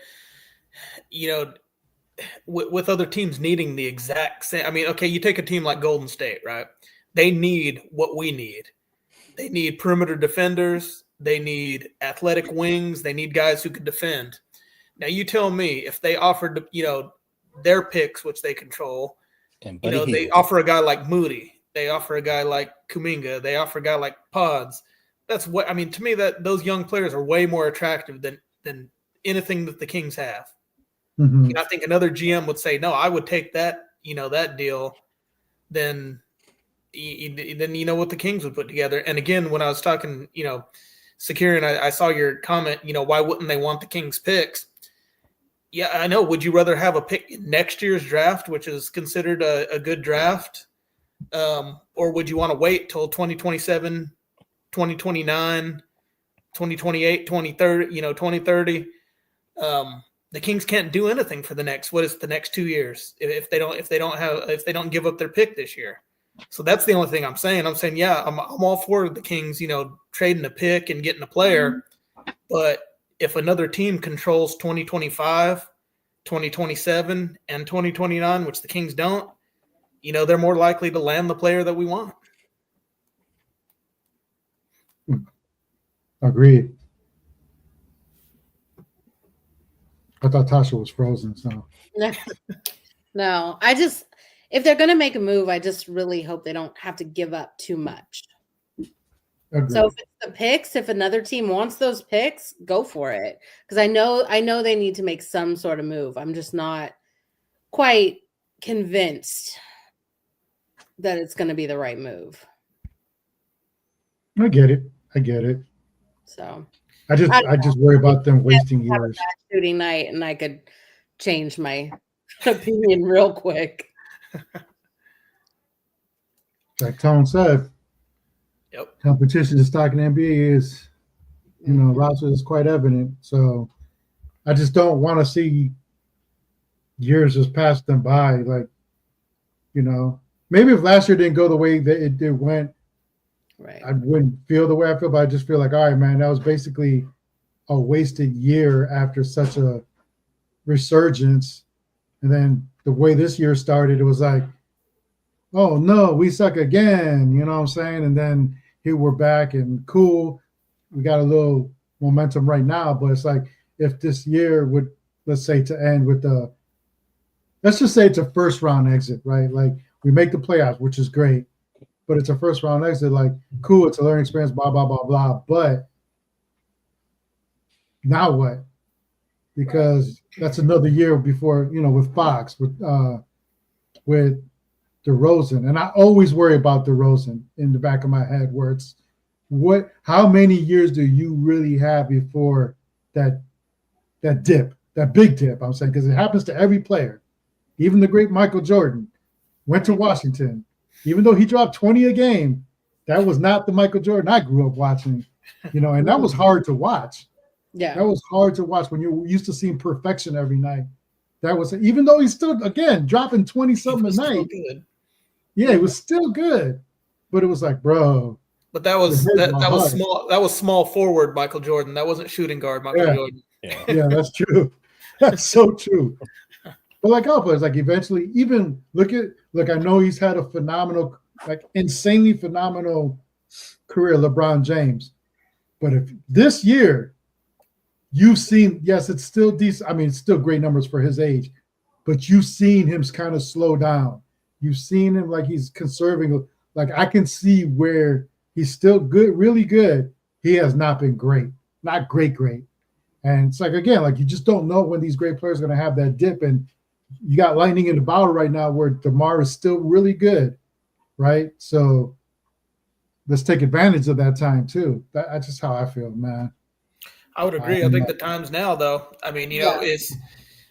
with other teams needing the exact same. I mean, okay, you take a team like Golden State, right? They need what we need. They need perimeter defenders. They need athletic wings. They need guys who can defend. Now, you tell me if they offered, their picks, which they control, they offer a guy like Moody. They offer a guy like Kuminga. They offer a guy like Pods. That's what I mean. To me, that those young players are way more attractive than anything that the Kings have. Mm-hmm. I think another GM would say, no, I would take that, that deal than what the Kings would put together. And again, when I was talking, Secure, and I saw your comment, why wouldn't they want the Kings picks? Yeah, I know. Would you rather have a pick in next year's draft, which is considered a good draft, or would you want to wait till 2027, 2029, 2028, 2030? The Kings can't do anything for the next 2 years if they don't give up their pick this year. So that's the only thing I'm saying. I'm saying, yeah, I'm all for the Kings, trading a pick and getting a player. But if another team controls 2025, 2027, and 2029, which the Kings don't, they're more likely to land the player that we want. Agreed. I thought Tasha was frozen. So no, if they're going to make a move, I just really hope they don't have to give up too much. agreed. So if it's the picks, if another team wants those picks, go for it. Because I know they need to make some sort of move. I'm just not quite convinced that it's going to be the right move. I get it. So I just worry about them wasting have a years. bad shooting night, and I could change my opinion real quick. Like Tone said, Yep. competition to stock in the NBA is, roster is quite evident. So I just don't want to see years just pass them by. Like, maybe if last year didn't go the way that it went, Right. I wouldn't feel the way I feel, but I just feel like, all right, man, that was basically a wasted year after such a resurgence. And then the way this year started, it was like, oh no, we suck again. You know what I'm saying? And then here we're back and cool. We got a little momentum right now, but it's like if this year would, let's say, to end with let's just say it's a first round exit, right? Like we make the playoffs, which is great, but it's a first round exit. Like cool, it's a learning experience, blah blah blah blah. But now what? Because that's another year before, with Fox, with DeRozan. And I always worry about DeRozan in the back of my head, where it's how many years do you really have before that dip, that big dip? I'm saying, because it happens to every player. Even the great Michael Jordan went to Washington. Even though he dropped 20 a game, that was not the Michael Jordan I grew up watching, and that was hard to watch. Yeah. That was hard to watch when you're used to seeing perfection every night. That was, even though he's still, again, dropping 20-something a night. Good. Yeah, it was still good. But it was like, bro. But that was small. That was small forward Michael Jordan. That wasn't shooting guard Michael Jordan. Yeah, that's true. That's so true. But like all players, like eventually, even look, I know he's had a phenomenal, like insanely phenomenal career, LeBron James. But if this year you've seen, yes, it's still decent. I mean, it's still great numbers for his age, but you've seen him kind of slow down. You've seen him like he's conserving. Like I can see where he's still good, really good. He has not been great, not great. And it's like, again, like you just don't know when these great players are going to have that dip. And you got lightning in the bottle right now where DeMar is still really good, right? So let's take advantage of that time too. That's just how I feel, man. I would agree. I think the time's now, though. I mean, is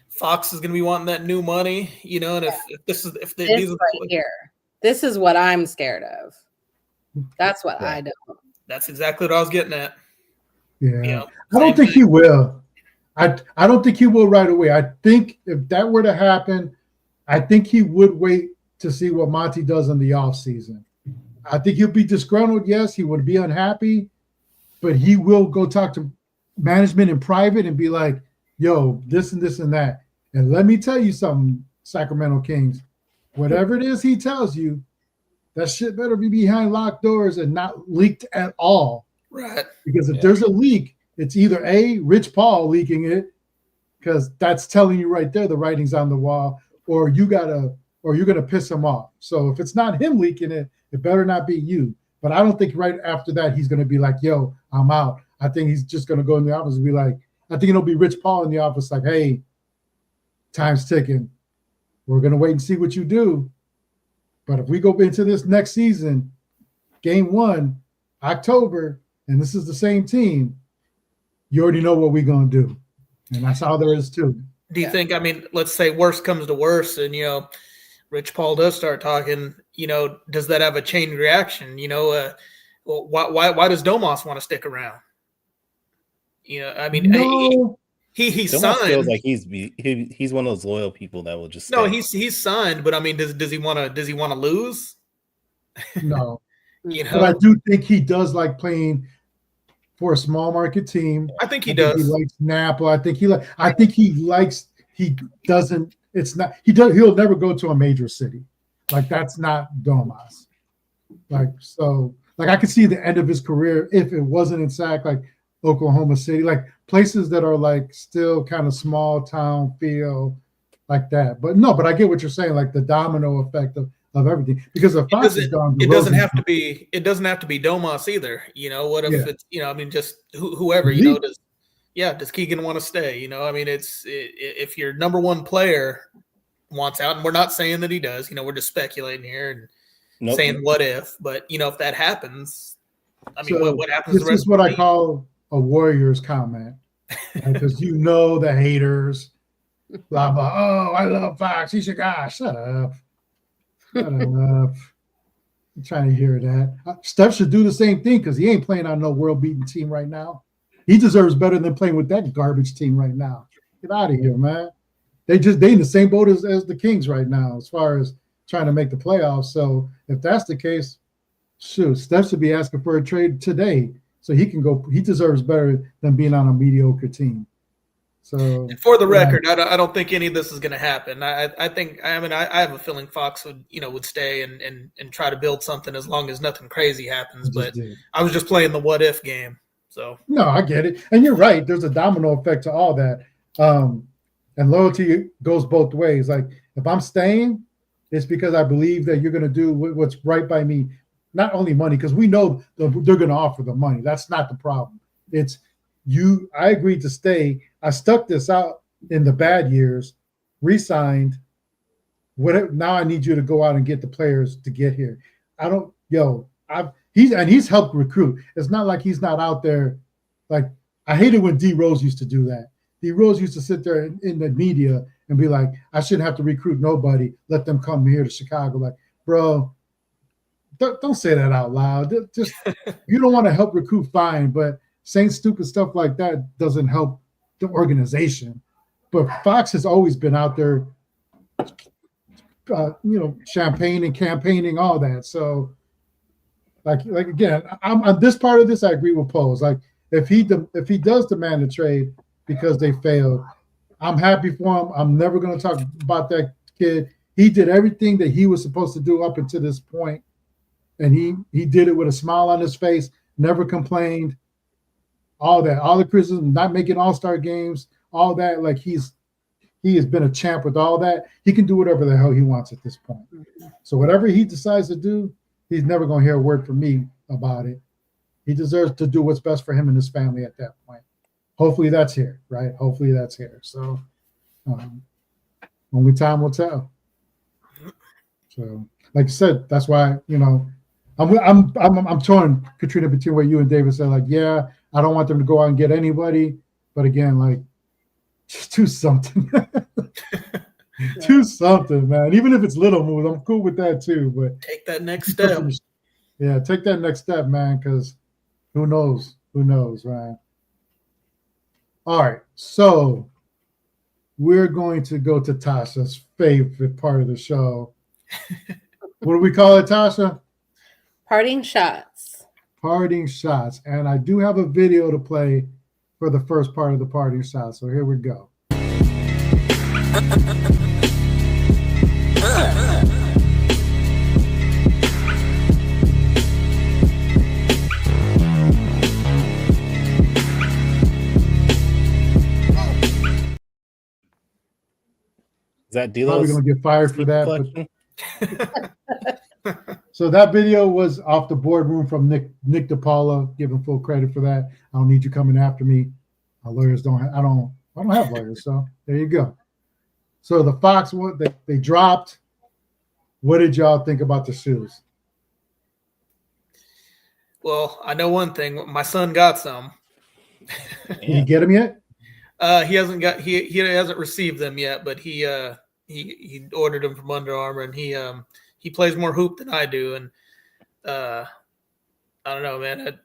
Fox is going to be wanting that new money, and this is what I'm scared of. That's what I don't. That's exactly what I was getting at. Yeah, I don't think he will. I don't think he will right away. I think if that were to happen, I think he would wait to see what Monty does in the offseason. I think he'll be disgruntled. Yes, he would be unhappy, but he will go talk to management in private and be like, yo, this and this and that. And let me tell you something, Sacramento Kings, whatever it is he tells you, that shit better be behind locked doors and not leaked at all. Right. Because if there's a leak, it's either A, Rich Paul leaking it, because that's telling you right there the writing's on the wall, or you're gonna piss him off. So if it's not him leaking it, it better not be you. But I don't think right after that he's gonna be like, yo, I'm out. I think he's just gonna go in the office and be like, I think it'll be Rich Paul in the office, like, hey, time's ticking. We're gonna wait and see what you do. But if we go into this next season, game 1, October, and this is the same team, you already know what we're gonna do. And that's all there is to it. Do you think, I mean, let's say worst comes to worst and, Rich Paul does start talking, does that have a chain reaction? Why does Domas want to stick around? I mean, No. he Domas signed. feels like he's one of those loyal people that will just stay. No, he's signed, but I mean, does he want to lose? No. But I do think he does like playing for a small market team. I think he does. He likes Napa. He'll never go to a major city. Like, that's not Domas. Like, so, like, I could see the end of his career if it wasn't in Sac, like Oklahoma City, like places that are like still kind of small town feel like that. But I get what you're saying, like the domino effect of everything, because if Fox is gone, it doesn't have to be Domas either. What if it's I mean, just whoever does Keegan want to stay? I mean, if your number one player wants out, and we're not saying that he does, we're just speculating here and saying what if, but if that happens, I mean, so what happens? This is what I call a Warriors comment, because the haters, blah blah. Oh, I love Fox. He's your guy. Shut up. I'm trying to hear that. Steph should do the same thing, because he ain't playing on no world-beating team right now. He deserves better than playing with that garbage team right now. Get out of here, man. They in the same boat as the Kings right now, as far as trying to make the playoffs. So if that's the case, shoot, Steph should be asking for a trade today, so he can go. He deserves better than being on a mediocre team. So, and for the record, I don't think any of this is going to happen. I have a feeling Fox would stay and try to build something as long as nothing crazy happens. But I was just playing the what if game. So no, I get it, and you're right. There's a domino effect to all that, and loyalty goes both ways. Like, if I'm staying, it's because I believe that you're going to do what's right by me. Not only money, because we know they're going to offer the money. That's not the problem. It's you. I agreed to stay. I stuck this out in the bad years, re-signed. Now I need you to go out and get the players to get here. He's helped recruit. It's not like he's not out there. Like, I hated when D Rose used to do that. D Rose used to sit there in the media and be like, I shouldn't have to recruit nobody. Let them come here to Chicago. Like, bro, don't say that out loud. Just you don't want to help recruit, fine, but saying stupid stuff like that doesn't help the organization. But Fox has always been out there, champagne and campaigning, all that. So, like again, I'm on this part of this. I agree with Pose. Like, if he does demand a trade because they failed, I'm happy for him. I'm never going to talk about that kid. He did everything that he was supposed to do up until this point, and he did it with a smile on his face. Never complained. All that, all the criticism, not making all-star games, all that. Like, he has been a champ with all that. He can do whatever the hell he wants at this point. So whatever he decides to do, he's never going to hear a word from me about it. He deserves to do what's best for him and his family at that point. Hopefully that's here, right? Hopefully that's here. So only time will tell. So, like I said, that's why I'm torn, Katrina, between what you and David said. Like, yeah, I don't want them to go out and get anybody, but again, like, just do something. Do something, man. Even if it's little moves, I'm cool with that too. But take that next step. Yeah, take that next step, man, because who knows? Who knows, right? All right, so we're going to go to Tasha's favorite part of the show. What do we call it, Tasha? Parting shots. Parting shots. And I do have a video to play for the first part of the party shot. So here we go. Is that Probably Delo's gonna get fired for that. collection? So that video was off the boardroom from Nick DePaula. Give him full credit for that. I don't need you coming after me. Our lawyers don't. I don't have lawyers. So there you go. So the Fox one they dropped. What did y'all think about the shoes? Well, I know one thing. My son got some. Did you get them yet? He hasn't got he hasn't received them yet, but he ordered them from Under Armour, and he plays more hoop than I do, and I don't know, man.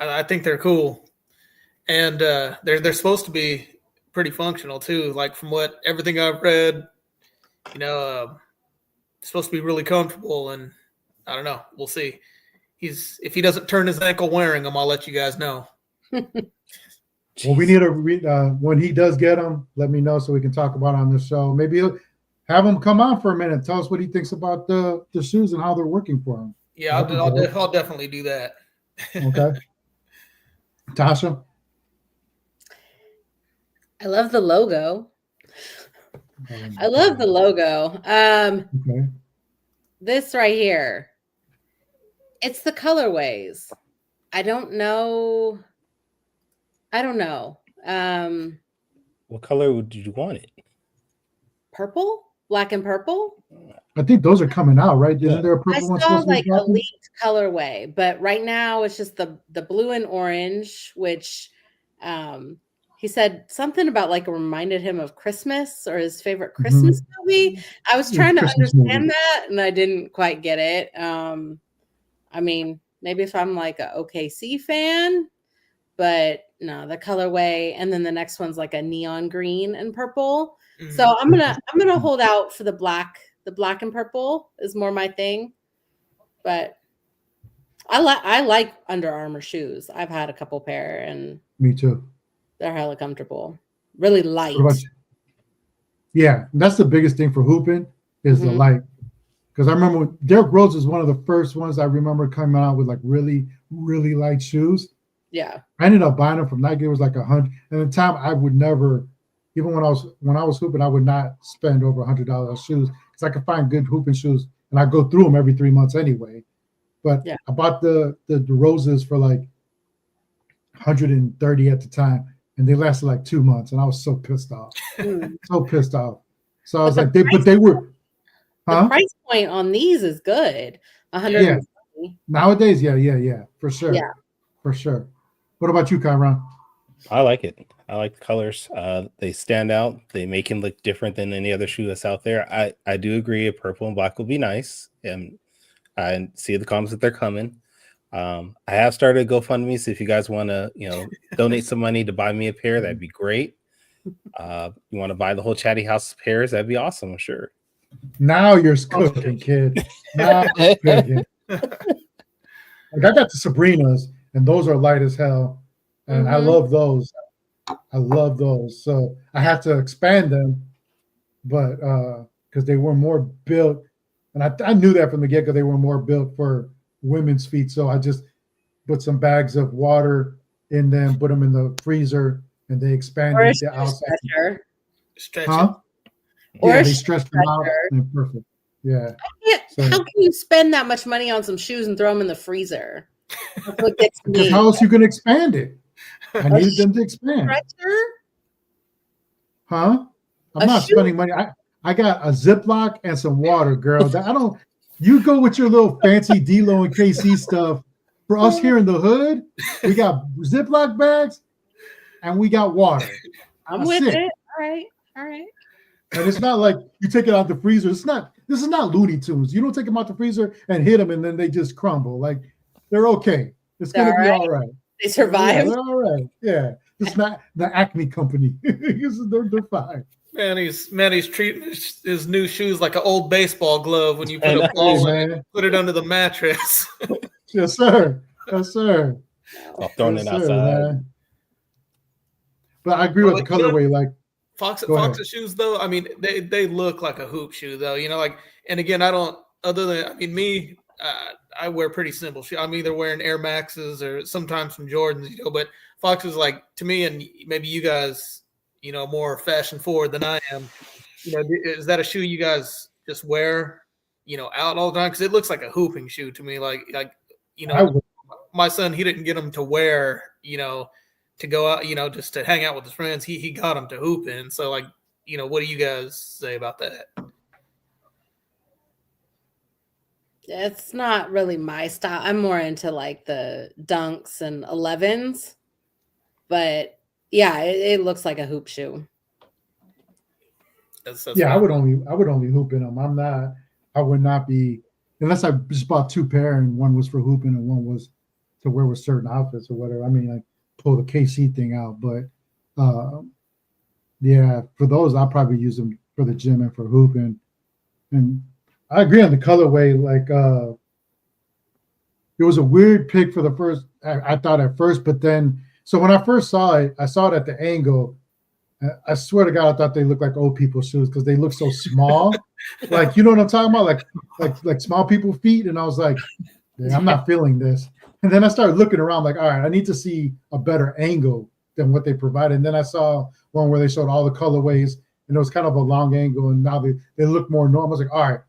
I think they're cool, and they're supposed to be pretty functional too. Like from everything I've read, it's supposed to be really comfortable, and I don't know. We'll see. If he doesn't turn his ankle wearing them, I'll let you guys know. Well, we need to when he does get them, let me know so we can talk about it on the show. Maybe he'll have him come on for a minute. Tell us what he thinks about the shoes and how they're working for him. Yeah, I'll definitely do that. Okay. Tasha? I love the logo. I love the logo. Okay. This right here. It's the colorways. I don't know. What color would you want it? Purple? Black and purple? I think those are coming out, right? Isn't there a I purple one saw supposed to be like dropping? elite colorway, but right now it's just the blue and orange, which he said something about like it reminded him of Christmas or his favorite Christmas movie. I was trying to Christmas understand movie. that and I didn't quite get it. I mean, maybe if I'm like a OKC fan, but no, the colorway, and then the next one's like a neon green and purple. Mhm. So I'm gonna hold out for the black. The black and purple is more my thing, but I like Under Armour shoes. I've had a couple pair, and Me too. they're hella comfortable. Really light. What about you? Yeah, that's the biggest thing for hooping is the Mhm. light. Because I remember when Derrick Rose was one of the first ones I remember coming out with like really, really light shoes. Yeah. I ended up buying them from Nike. It was like $100. And at the time, I would never, even when I was hooping, I would not spend over $100 on shoes because I could find good hooping shoes, and I go through them every 3 months anyway. But Yeah. I bought the Roses for like 130 at the time, and they lasted like 2 months, and I was so pissed off, Mm. so pissed off. So I was But like, the they were, The huh? price point on these is good. 120. Nowadays, yeah, for sure, Yeah. for sure. What about you, Kyron? I like it. I like the colors. They stand out. They make him look different than any other shoe that's out there. I do agree. A purple and black will be nice, and I see the comments that they're coming. I have started a GoFundMe, so if you guys want to, donate some money to buy me a pair, that'd be great. You want to buy the whole Chatty House pairs, that'd be awesome. I'm sure. Now you're cooking, kid. Now you're cooking. Like I got the Sabrinas, and those are light as hell, and I Mhm. love those. I love those. So I had to expand them, but because they were more built, and I knew that from the get-go, they were more built for women's feet. So I just put some bags of water in them, put them in the freezer, and they Or a expanded shoe the outside. stretcher. Stretch Huh? Or Yeah, a they shoe stretched them out stretcher. and perfect. Yeah. So- How can you spend that much money on some shoes and throw them in the freezer? That's what gets Because me. how else you gonna expand it? I it. needed them to expand. Stretcher? Huh? I'm A not shoe- spending money. I got a Ziploc and some water, girl. You go with your little fancy D-Lo and KC stuff. For us here in the hood, we got Ziploc bags and we got water. I'm That's with it. it. All right. And it's not like you take it out the freezer. This is not Looney Tunes. You don't take them out the freezer and hit them and then they just crumble. Like they're okay. It's gonna be all right. They Yeah, survive. they're all right. Yeah. It's not the Acme company. they're fine. He's treating his new shoes like an old baseball glove when you put I a know. ball Hey, in it, man. put it under the mattress. Yes, sir. Yes, sir. I'll throw Yes, it sir, outside. man. But I agree with the colorway. Like Fox's shoes, though, I mean, they look like a hoop shoe, though. Like, and again, I don't. Other than, I mean, me, I wear pretty simple shoes. I'm either wearing Air Maxes or sometimes some Jordans, But Fox is like, to me, and maybe you guys, more fashion forward than I am. Is that a shoe you guys just wear, out all the time? Because it looks like a hooping shoe to me. Like my son, he didn't get them to wear, to go out, just to hang out with his friends. He got them to hoop in. So, like, what do you guys say about that? It's not really my style. I'm more into like the Dunks and 11s, but yeah, it looks like a hoop shoe. That's I would only hoop in them. I would not be, unless I just bought 2 pair and one was for hooping and one was to wear with certain outfits or whatever. I mean, like pull the KC thing out, but for those I'll probably use them for the gym and for hooping. And I agree on the colorway. Like it was a weird pick for the first. I thought at first, but then when I first saw it, I saw it at the angle. I swear to God, I thought they looked like old people's shoes because they look so small. Like, you know what I'm talking about? Like small people feet. And I was like, I'm not feeling this. And then I started looking around like, all right, I need to see a better angle than what they provided. And then I saw one where they showed all the colorways and it was kind of a long angle. And now they look more normal. I was like, all right,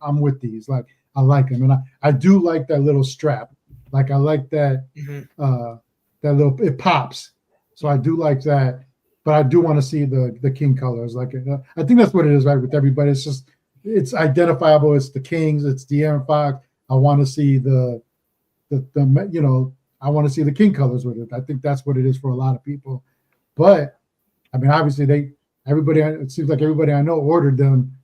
I'm with these. Like, I like them. And I do like that little strap. Like, I like that, that little, it pops. So I do like that. But I do want to see the king colors. Like, I think that's what it is, right? With everybody, it's just, it's identifiable. It's the Kings. It's De'Aaron Fox. I want to see I want to see the king colors with it. I think that's what it is for a lot of people. But I mean, obviously, it seems like everybody I know ordered them.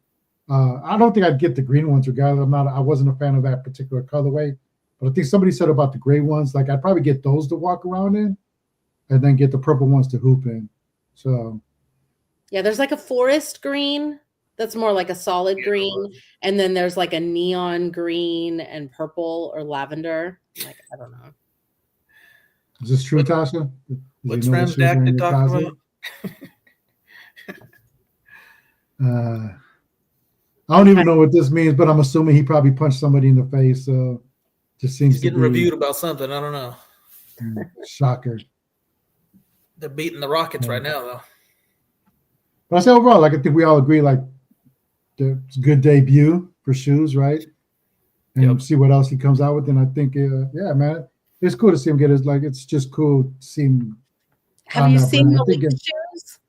I don't think I'd get the green ones regardless. I wasn't a fan of that particular colorway. But I think somebody said about the gray ones, like I'd probably get those to walk around in, and then get the purple ones to hoop in. So, yeah, there's like a forest green that's more like a solid green, and then there's like a neon green and purple or lavender. Like, I don't know. Is this true, Tasha? What's friends Dak to talk about? I don't even know what this means, but I'm assuming he probably punched somebody in the face. So, just seems he's getting reviewed about something. I don't know. Shocker. They're beating the Rockets right now, though. But I say overall, like I think we all agree, like it's a good debut for shoes, right? And see what else he comes out with. And I think, man, it's cool to see him get his. Like, it's just cool to see him. Have you seen Malik's shoes?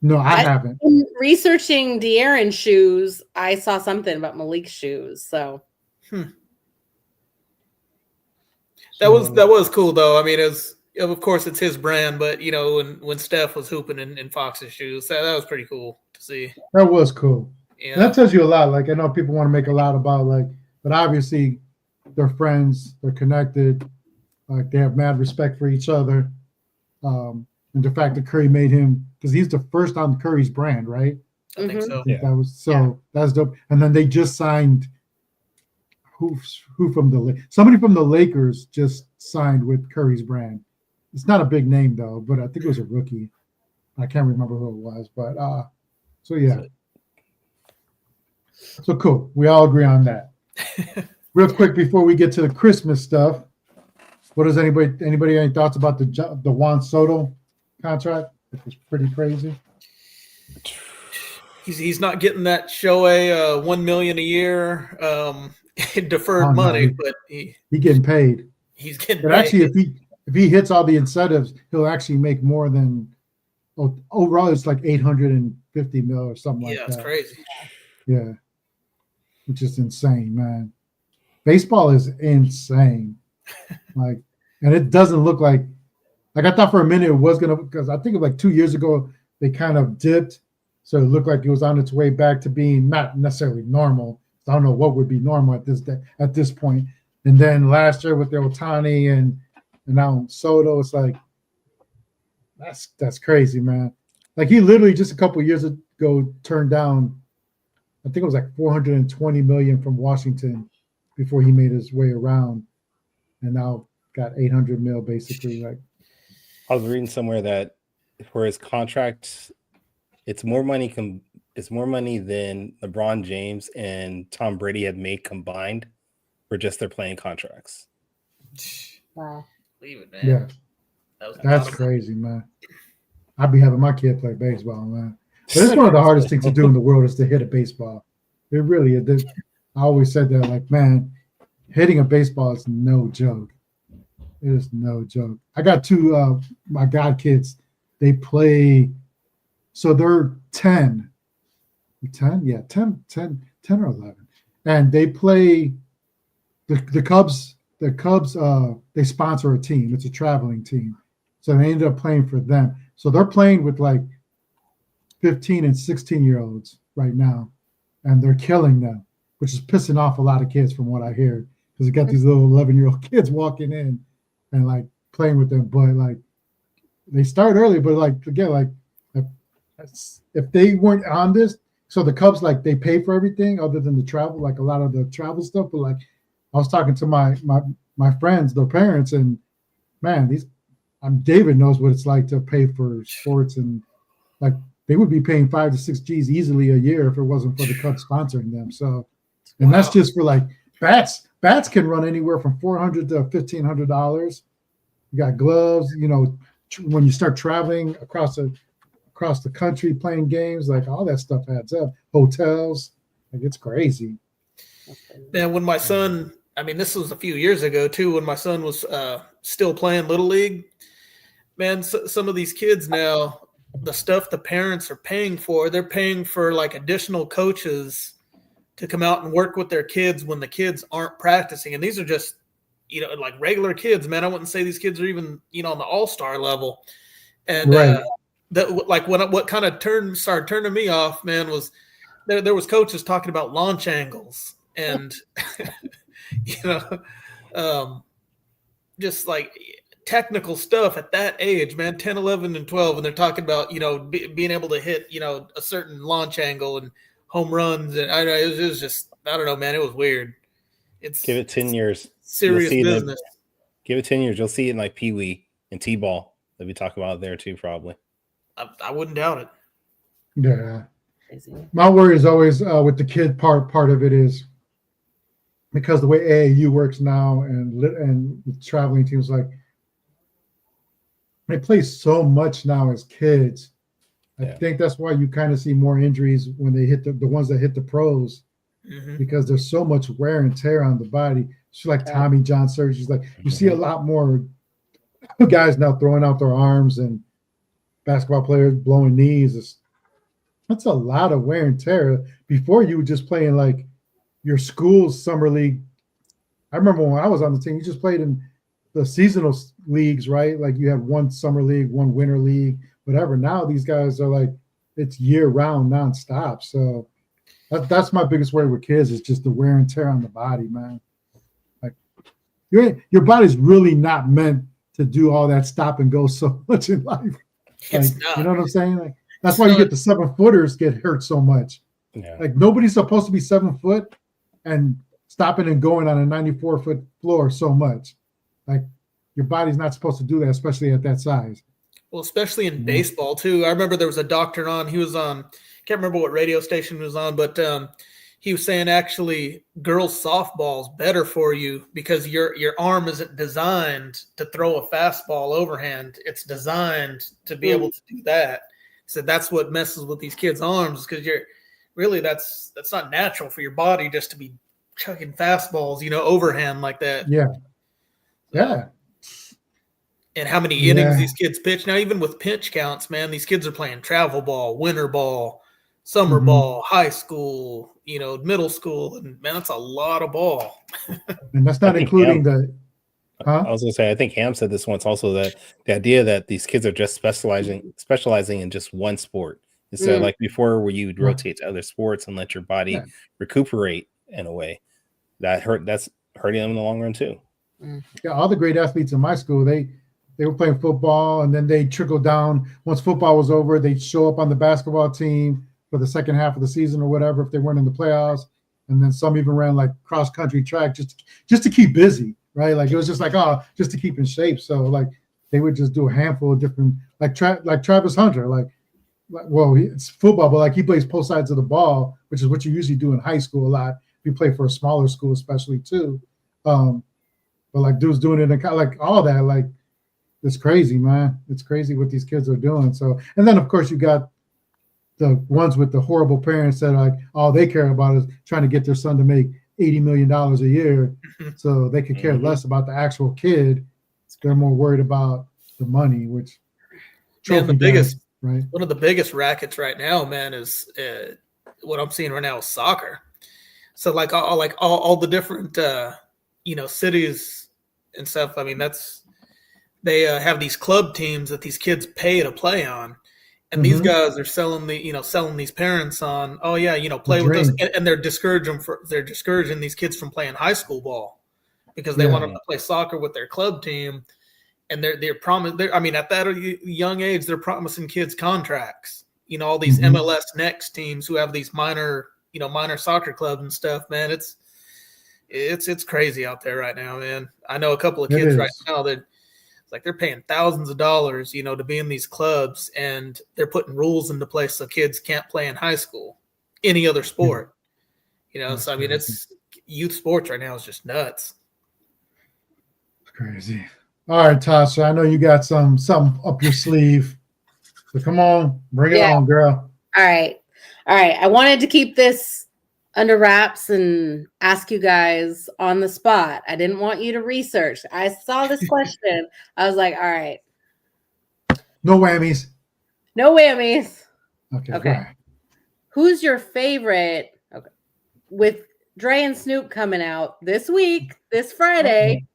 No, I haven't. In researching De'Aaron shoes, I saw something about Malik's shoes. So. That was cool, though. I mean, of course, it's his brand, but when Steph was hooping in Fox's shoes, that was pretty cool to see. That was cool. Yeah, that tells you a lot. Like, I know people want to make a lot about but obviously they're friends, they're connected, like they have mad respect for each other. And the fact that Curry made him, because he's the first on Curry's brand, right? I think so. That was that's dope. And then they just signed somebody from the Lakers just signed with Curry's brand. It's not a big name though, but I think it was a rookie. I can't remember who it was, but so yeah. So cool. We all agree on that. Real quick before we get to the Christmas stuff, what does anybody any thoughts about the Juan Soto contract? It was pretty crazy. He's not getting that Shohei $1 million a year deferred money, but he getting paid. He's getting but paid. Actually, if he hits all the incentives, he'll actually make more than overall. It's like $850 million or something like that. Yeah, it's crazy. Yeah, which is insane, man. Baseball is insane. And it doesn't look like I thought for a minute it was gonna, because I think of like 2 years ago they kind of dipped, so it looked like it was on its way back to being not necessarily normal. I don't know what would be normal at this point. And then last year with the Ohtani and now Soto, it's like that's crazy, man. Like, he literally just a couple of years ago turned down, I think it was like $420 million from Washington before he made his way around, and now got $800 million basically. Like, I was reading somewhere that for his contract, it's more money. It's more money than LeBron James and Tom Brady have made combined for just their playing contracts. Wow. Leave it, man. Yeah, That was that's crazy, man. I'd be having my kid play baseball, man. But it's one of the hardest things to do in the world is to hit a baseball. It really is. I always said that, like, man, hitting a baseball is no joke. It is no joke. I got two my god kids. They play, so they're 10. 10? Yeah, 10 or 11. And they play the Cubs. The Cubs, they sponsor a team. It's a traveling team. So they ended up playing for them. So they're playing with like 15 and 16-year-olds right now, and they're killing them, which is pissing off a lot of kids from what I hear, because they got these little 11-year-old kids walking in and like playing with them. But like they start early, but like again, like if they weren't on this, so the Cubs, like, they pay for everything other than the travel, like a lot of the travel stuff. But like I was talking to my friends, their parents, and man, David knows what it's like to pay for sports, and like they would be paying 5 to 6 G's easily a year if it wasn't for the Cubs sponsoring them. So, and that's just for like bats. Bats can run anywhere from $400 to $1,500. You got gloves, you know, when you start traveling across the country playing games, like all that stuff adds up. Hotels, like it's crazy. Man, when my son, I mean, this was a few years ago too, when my son was still playing Little League, man, some of these kids now, the stuff the parents are paying for, they're paying for like additional coaches to come out and work with their kids when the kids aren't practicing. And these are just, you know, like regular kids, man. I wouldn't say these kids are even, you know, on the all-star level. And Right. that, like, what kind of started turning me off, man, was there was coaches talking about launch angles and, you know, just like technical stuff at that age, man, 10, 11, and 12. And they're talking about, you know, being able to hit, you know, a certain launch angle and home runs. And it was just, I don't know, man, it was weird. Give it 10 years. Serious business. Give it 10 years. You'll see it in like Pee Wee and T-ball that we talk about there too, probably. I wouldn't doubt it. Yeah. My worry is always with the kid part of it is because the way AAU works now and with traveling teams, like they play so much now as kids. I think that's why you kind of see more injuries when they hit the ones that hit the pros, because there's so much wear and tear on the body. It's like Tommy John surgeries. Like you see a lot more guys now throwing out their arms and basketball players blowing knees. That's a lot of wear and tear. Before you were just playing like your school's summer league. I remember when I was on the team, you just played in the seasonal leagues, right? Like you have one summer league, one winter league, whatever. Now these guys are like, it's year round nonstop. So that's my biggest worry with kids is just the wear and tear on the body, man. Like your body's really not meant to do all that stop and go so much in life. Like, you know what I'm saying? Like that's why you get the 7-footers get hurt so much. Yeah. Like nobody's supposed to be 7 foot and stopping and going on a 94-foot floor so much. Like your body's not supposed to do that, especially at that size. Well, especially in baseball too. I remember there was a doctor on. He was on. Can't remember what radio station he was on, but he was saying actually girls softball is better for you because your arm isn't designed to throw a fastball overhand. It's designed to be able to do that. So that's what messes with these kids' arms because that's not natural for your body just to be chucking fastballs, you know, overhand like that. Yeah. Yeah. And how many innings these kids pitch now, even with pitch counts, man, these kids are playing travel ball, winter ball, summer ball, high school, you know, middle school. And man, that's a lot of ball. And that's not including I was gonna say, I think Ham said this once also, that the idea that these kids are just specializing in just one sport instead of like before where you would rotate to other sports and let your body recuperate in a way that's hurting them in the long run too. Yeah, all the great athletes in my school, they were playing football and then they trickled down. Once football was over, they'd show up on the basketball team for the second half of the season or whatever if they weren't in the playoffs. And then some even ran like cross country track just to keep busy, right? Like it was just like, just to keep in shape. So like they would just do a handful of different like Travis Hunter, well, it's football, but like he plays both sides of the ball, which is what you usually do in high school a lot. If you play for a smaller school, especially too. But like dudes doing it in like all that, like it's crazy, man. It's crazy what these kids are doing. So, and then of course you got the ones with the horrible parents that are like all they care about is trying to get their son to make $80 million a year, so they could care less about the actual kid. They're more worried about the money, which Man, right? One of the biggest rackets right now, man, is what I'm seeing right now is soccer. So like all the different cities and stuff. I mean, they have these club teams that these kids pay to play on. And these guys are selling these parents on, play with us, and they're discouraging these kids from playing high school ball because they want them to play soccer with their club team, and at that young age they're promising kids contracts. All these MLS Next teams who have these minor soccer clubs and stuff. Man, it's crazy out there right now, man. I know a couple of kids right now that. Like they're paying thousands of dollars, to be in these clubs, and they're putting rules into place so kids can't play in high school, any other sport. So I mean, it's youth sports right now is just nuts. It's crazy. All right, Tasha, I know you got something up your sleeve, so come on, bring it on, girl. All right. I wanted to keep this under wraps and ask you guys on the spot. I didn't want you to research. I saw this question. I was like, all right. No whammies. Okay. Right. Who's your favorite? Okay. With Dre and Snoop coming out this week, this Friday,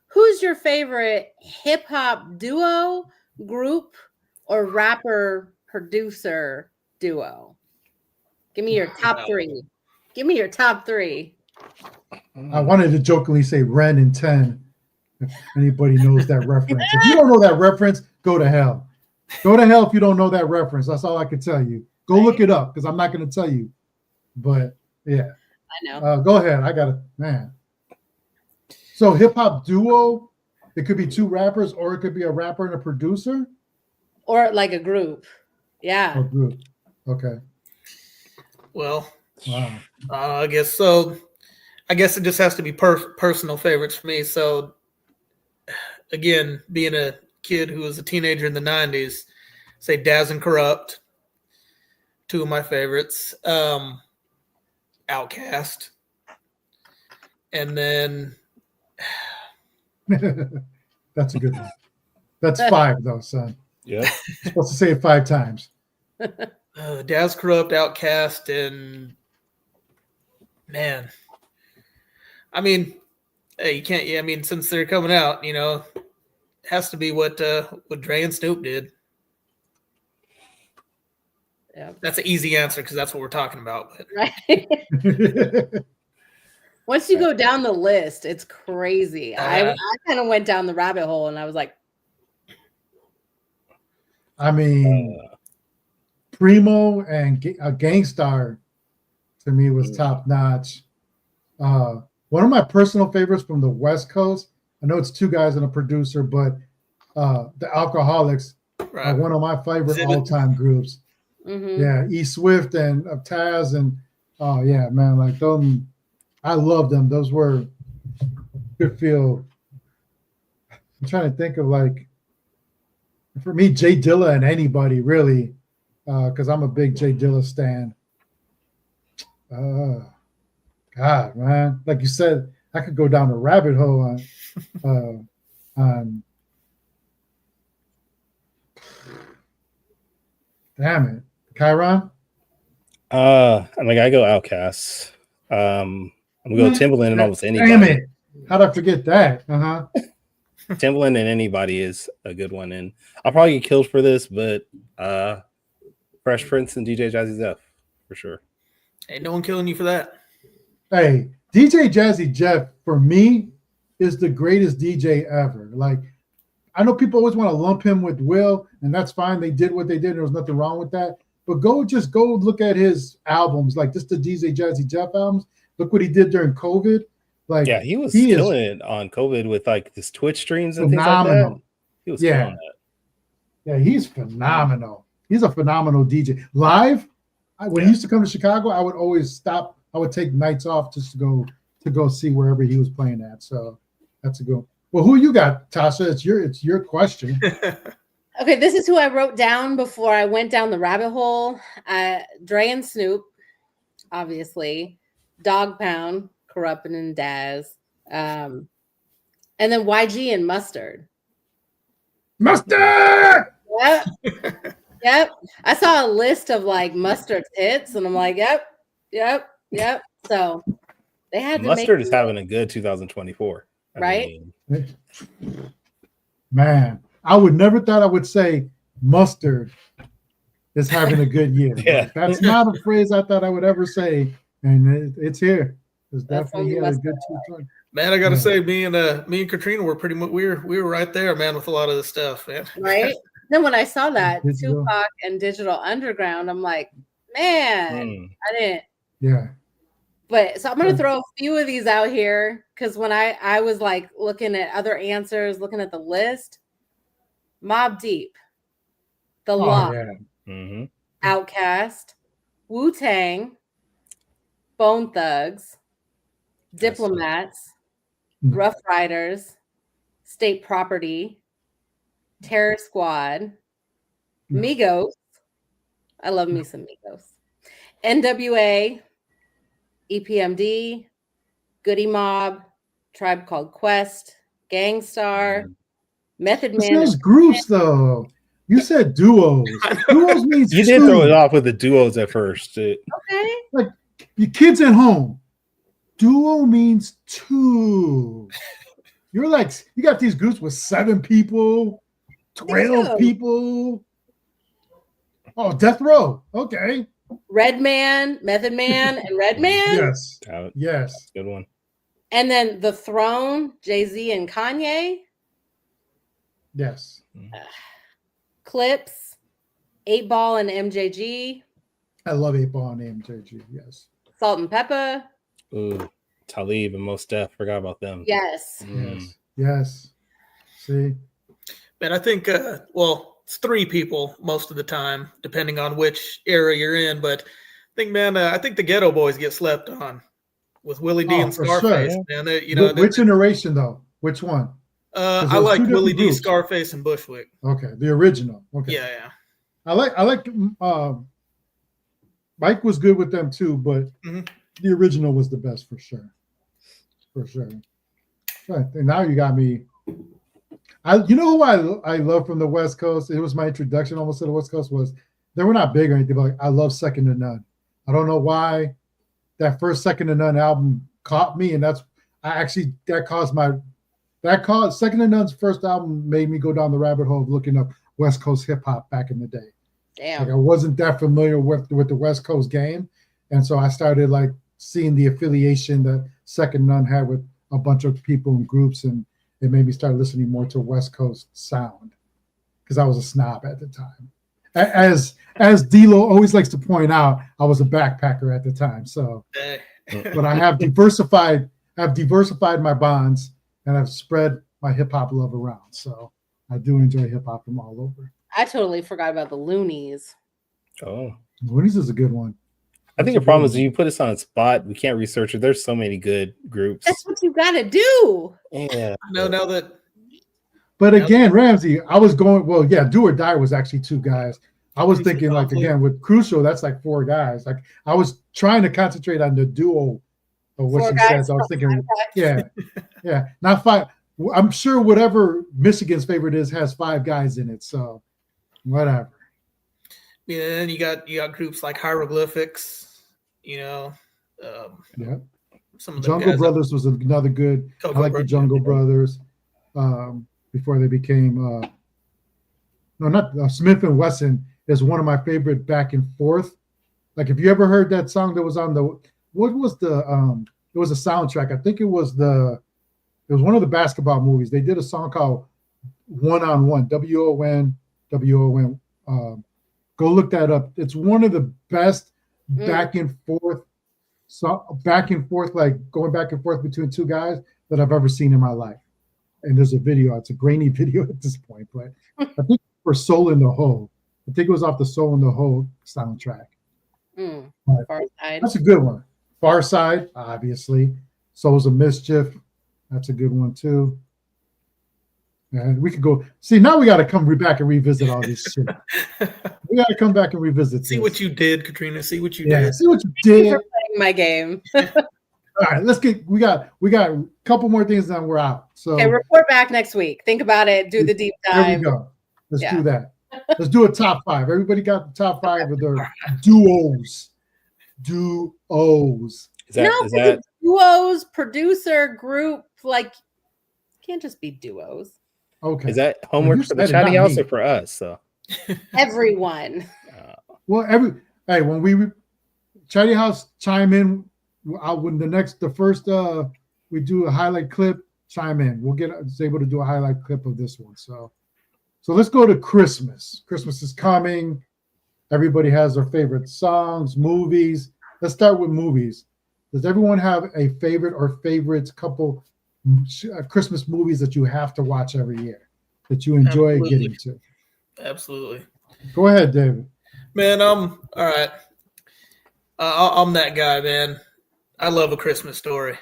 who's your favorite hip hop duo, group, or rapper producer duo? Give me your top three. I wanted to jokingly say Ren and 10. If anybody knows that reference. If you don't know that reference, go to hell. Go to hell if you don't know that reference. That's all I can tell you. Go look it up because I'm not going to tell you. But yeah. I know. Go ahead. I got it, man. So hip hop duo, it could be two rappers, or it could be a rapper and a producer, or like a group. Yeah. Or group. Okay. Well, wow. I guess so. I guess it just has to be personal favorites for me. So, again, being a kid who was a teenager in the 90s, say Daz and Corrupt, two of my favorites. Outkast. And then... That's a good one. That's 5, though, son. Yeah. You're supposed to say it 5 times. Daz, Corrupt, Outkast, and man, I mean, hey, you can't. Yeah, I mean, since they're coming out, it has to be what Dre and Snoop did. Yeah, that's an easy answer because that's what we're talking about. But. Right. Once you go down the list, it's crazy. I kind of went down the rabbit hole, and I was like, I mean. Primo and Gangstar to me was top notch. One of my personal favorites from the West Coast, I know it's 2 guys and a producer, but the Alcoholics are one of my favorite all-time groups. Yeah, E Swift and Taz and yeah, man, like them, I love them. Those were good feel. I'm trying to think of like, for me, Jay Dilla and anybody really. Because I'm a big Jay Dilla stan. God, man. Like you said, I could go down a rabbit hole on damn it. Chiron? I go Outkast. I'm going to go Timbaland and almost anybody. Damn it. How'd I forget that? Timbaland and anybody is a good one. And I'll probably get killed for this, but Fresh Prince and DJ Jazzy Jeff, for sure. Ain't no one killing you for that. Hey, DJ Jazzy Jeff, for me, is the greatest DJ ever. Like, I know people always want to lump him with Will, and that's fine. They did what they did. There was nothing wrong with that. But go look at his albums, like just the DJ Jazzy Jeff albums. Look what he did during COVID. Like, yeah, he was killing it on COVID with like his Twitch streams and things like that. He was killing that. Yeah, he's phenomenal. He's a phenomenal DJ. Live, when he used to come to Chicago, I would always stop. I would take nights off just to go see wherever he was playing at. So that's a good. Well, who you got, Tasha? It's your question. Okay, this is who I wrote down before I went down the rabbit hole. Dre and Snoop, obviously. Dog Pound, Corruptin' and Daz. And then YG and Mustard. Mustard! Yep. Yep. I saw a list of like Mustard's hits, and I'm like, yep. So they had to Mustard make is having a good 2024. Right? Man, I would never thought I would say Mustard is having a good year. Yeah. That's not a phrase I thought I would ever say, and it's here. It's That's definitely what we had a must good 220. Man, I gotta Yeah. say, me and Katrina were pretty much we were right there, man, with a lot of this stuff, man. right. Then when I saw that Digital. Tupac and Digital Underground, I'm like, man, I didn't. Yeah. But so I'm gonna throw a few of these out here because when I was like looking at other answers, looking at the list, Mobb Deep, The Law, Yeah. Outkast, Wu-Tang, Bone Thugs, Diplomats, Rough Riders, State Property, Terror Squad, Migos. I love me some Migos. NWA, EPMD, Goody Mob, Tribe Called Quest, Gangstar, Method It Man. says groups though. You said duos. Duos means You did two. throw it off with the duos at first. Okay. Like your kids at home. Duo means two. You're like, you got these groups with 7 people, 12 people. Oh, Death Row. Okay. Redman, Method Man, and Redman. Yes. Out. Yes. Good one. And then The Throne, Jay-Z and Kanye. Yes. Clips, 8 Ball and MJG. I love 8 Ball and MJG. Yes. Salt and Pepper. Ooh, Talib and Mos Def. Forgot about them. Yes. Yes. Yes. See? Man, I think it's 3 people most of the time, depending on which era you're in. But I think, man, I think the Ghetto Boys get slept on with Willie D and for Scarface. sure. Man, they, Which iteration though? Which one? I like 2 Willie different D, groups. Scarface, and Bushwick. Okay, the original. Okay. Yeah. I like Mike was good with them too, but the original was the best for sure. For sure. Right. And now you got me. You know who I love from the West Coast? It was my introduction almost to the West Coast. Was they were not big or anything, but like I love Second to None. I don't know why that first Second to None album caught me, and that caused Second to None's first album made me go down the rabbit hole of looking up West Coast hip hop back in the day. Damn. Like I wasn't that familiar with the West Coast game, and so I started like seeing the affiliation that Second None had with a bunch of people and groups, and it made me start listening more to West Coast sound because I was a snob at the time. As D-Lo always likes to point out, I was a backpacker at the time. So, but I have diversified my bonds, and I've spread my hip hop love around. So I do enjoy hip hop from all over. I totally forgot about the Loonies. Oh. Loonies is a good one. I think the problem is when you put us on a spot, we can't research it. There's so many good groups. That's what you got to do. Yeah. No, now that. But again, Ramsey, I was going, Do or Die was actually 2 guys. I was thinking like, again, with Crucial, that's like 4 guys. Like I was trying to concentrate on the duo of what 4 she guys says. I was thinking, from yeah, not 5. I'm sure whatever Michigan's favorite is has 5 guys in it. So whatever. Yeah, and you got groups like Hieroglyphics, some of the Jungle guys Brothers was another good. I like the Jungle Brothers before they became Smith and Wesson is one of my favorite back and forth. Like if you ever heard that song that was on it was a soundtrack. I think it was one of the basketball movies. They did a song called One on One, WON. Go look that up. It's one of the best back and forth, like going back and forth between 2 guys that I've ever seen in my life. And there's a video. It's a grainy video at this point, but I think for Soul in the Hole. I think it was off the Soul in the Hole soundtrack. Far Side. That's a good one. Far Side, obviously. Souls of Mischief. That's a good one too. And we could go see now. We got to come back and revisit all this shit. We got to come back and revisit. See this. what you did, Katrina. See what you Yeah, did. see what you Thank you did. for playing my game. All right, let's get. We got a couple more things, then we're out. So Okay, report back next week. Think about it. Do the deep there we dive. go. Let's Yeah. do that. Let's do a top five. Everybody got the top five of their duos. Duos. Is that, No, is 'cause that it's duos, producer, group. Like, can't just be duos. Okay. is that homework you for the said it, Chatty not House me. or for us? So Everyone. Well, when we Chatty House chime in, when the first we do a highlight clip, chime in. We'll get able to do a highlight clip of this one. So let's go to Christmas. Christmas is coming. Everybody has their favorite songs, movies. Let's start with movies. Does everyone have a favorite or favorites couple Christmas movies that you have to watch every year that you enjoy Absolutely. getting to? Absolutely. Go ahead, David. Man, all right. I'm that guy, man. I love A Christmas Story.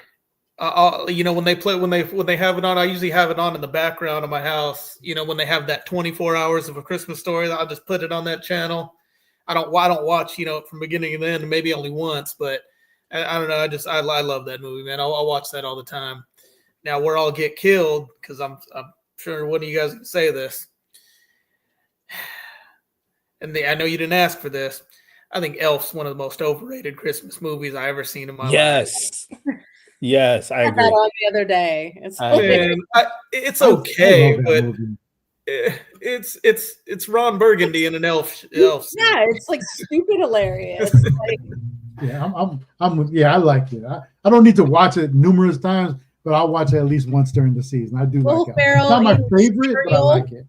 When they have it on, I usually have it on in the background of my house. When they have that 24 hours of A Christmas Story, I'll just put it on that channel. I don't watch, from beginning to end, maybe only once, but I don't know. I love that movie, man. I'll watch that all the time. Now, where I'll get killed, because I'm sure one of you guys can say this, and I know you didn't ask for this. I think Elf's one of the most overrated Christmas movies I ever seen in my life. Yes, I I had that agree. on the other day. It's I agree. Man, it's I okay, love that but movie. it's Ron Burgundy in an elf. Scene. yeah, it's like stupid hilarious. Like, Yeah, I like it. I don't need to watch it numerous times, but I'll watch it at least once during the season. I do Will like it. Ferrell It's not my eating favorite, but I cereal. like it.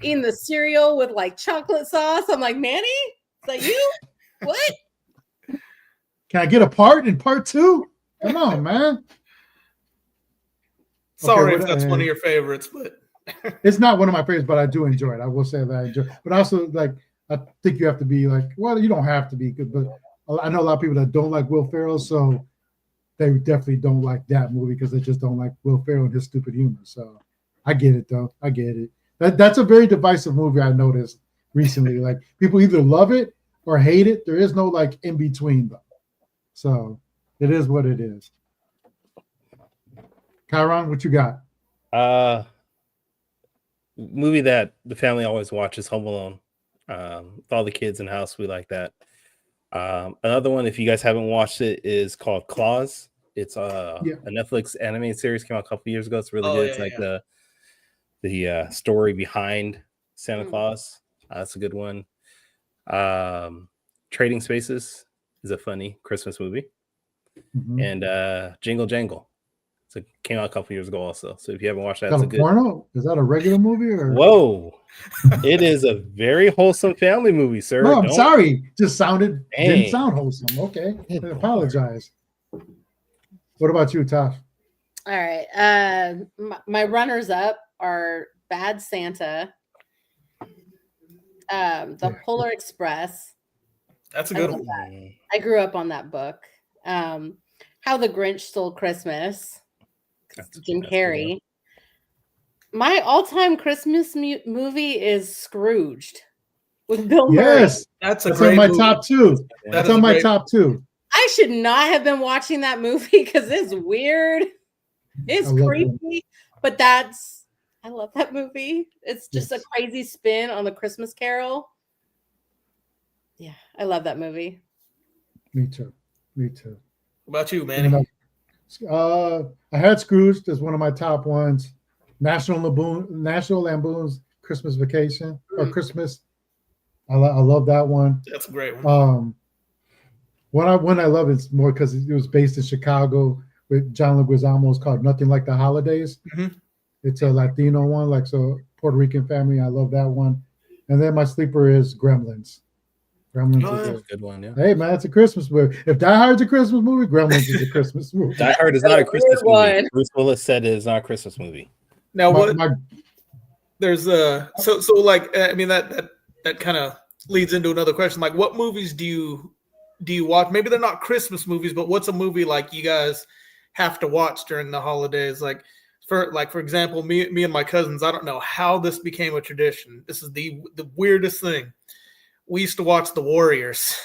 eating the cereal with like chocolate sauce. I'm like, Manny, is that you? What? Can I get a part in part two? Come on, man. Sorry Okay, if that's one of your favorites, but It's not one of my favorites, but I do enjoy it. I will say that I enjoy it. But also, I think you have to be well, you don't have to be good, but I know a lot of people that don't like Will Ferrell, so they definitely don't like that movie because they just don't like Will Ferrell and his stupid humor. So I get it, though. I get it. That's a very divisive movie I noticed recently. Like, people either love it or hate it. There is no, in between, though. So it is what it is. Chiron, what you got? Movie that the family always watches, Home Alone. With all the kids in the house, we like that. Another one, if you guys haven't watched it, is called Claws. It's a Netflix animated series, came out a couple years ago. It's really good. It's the story behind Santa Claus. That's a good one. Trading Spaces is a funny Christmas movie. Mm-hmm. And Jingle Jangle. So it came out a couple years ago also. So if you haven't watched that, Is it's that a a good porno? Is that a regular movie? Or Whoa. It is a very wholesome family movie, sir. No, I'm sorry. Just didn't Dang. sound wholesome. Okay. I apologize. What about you, Tosh? All right. My runners up are Bad Santa, The Polar Express. that's a good one. I grew up on that book. How the Grinch Stole Christmas. Jim Carrey. My all-time Christmas movie is Scrooged with Bill Murray. Yes. That's a That's great on my movie. top two. That That's is on a my great- top two. I should not have been watching that movie because it's weird. It's I love creepy, but I love that movie. It's just a crazy spin on the Christmas Carol. Yeah, I love that movie. Me too. What about you, man? I had Scrooge as one of my top ones. National Lampoon's Christmas Vacation or Christmas. I love that one. That's a great one. One I love is more because it was based in Chicago with John Leguizamo. It's called Nothing Like the Holidays. Mm-hmm. It's a Latino one, Puerto Rican family. I love that one. And then my sleeper is Gremlins. Gremlins is a good one, yeah. Hey man, it's a Christmas movie. If Die Hard's a Christmas movie, Gremlins is a Christmas movie. Die Hard is not a Christmas movie. one. Bruce Willis said it is not a Christmas movie. Now, what There's so like I mean that kind of leads into another question. Like, what movies do you watch? Maybe they're not Christmas movies, but what's a movie like you guys have to watch during the holidays? Like for example, me and my cousins. I don't know how this became a tradition. This is the weirdest thing. We used to watch The Warriors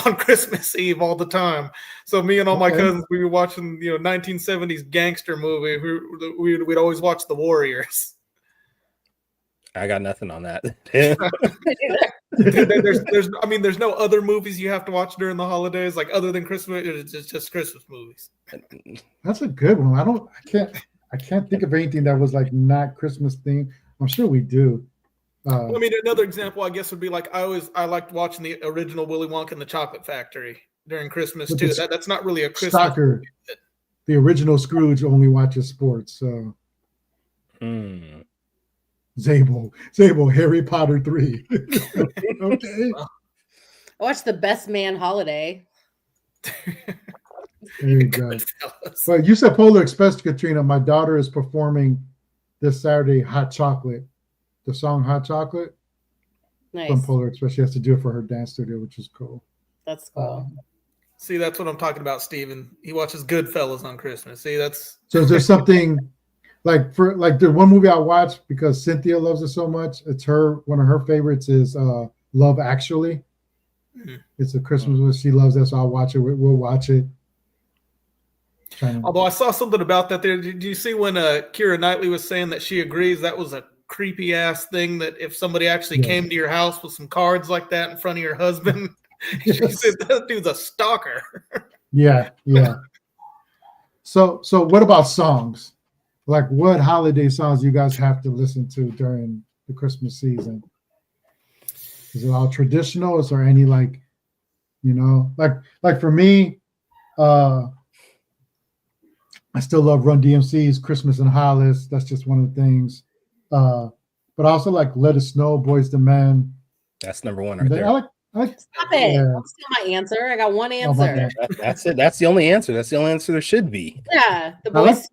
on Christmas Eve all the time. So me and all my cousins, we were watching 1970s gangster movie. We'd always watch The Warriors. I got nothing on that. There's no other movies you have to watch during the holidays, like other than Christmas. It's just Christmas movies. That's a good one. I can't think of anything that was like not Christmas themed. I'm sure we do. Another example, I guess, would be like I liked watching the original Willy Wonka and the Chocolate Factory during Christmas too. That's not really a Christmas soccer. Movie. The original Scrooge only watches sports. So, Zabel, Harry Potter 3. Okay. I watched The Best Man Holiday. There you go. But you said Polar Express, Katrina. My daughter is performing this Saturday Hot Chocolate. The song Hot Chocolate. Nice. From Polar Express. She has to do it for her dance studio, which is cool. That's cool. See, that's what I'm talking about, Steven. He watches Goodfellas on Christmas. See, that's so is there something like the one movie I watch because Cynthia loves it so much. It's one of her favorites is Love Actually. Mm-hmm. It's a Christmas movie. She loves that, so I'll watch it. We'll watch it. Although I saw something about that there. Did you see when Keira Knightley was saying that she agrees that was a creepy ass thing, that if somebody actually came to your house with some cards like that in front of your husband, she said that dude's a stalker. Yeah. So what about songs? Like, what holiday songs you guys have to listen to during the Christmas season? Is it all traditional? Is there any like for me, I still love Run DMC's Christmas in Hollis. That's just one of the things. But I also like Let It Snow, Boys II Men. That's number one right there. I like Stop it. Yeah. That's still my answer. I got one answer. That's it. That's the only answer. That's the only answer there should be. Yeah. The Boys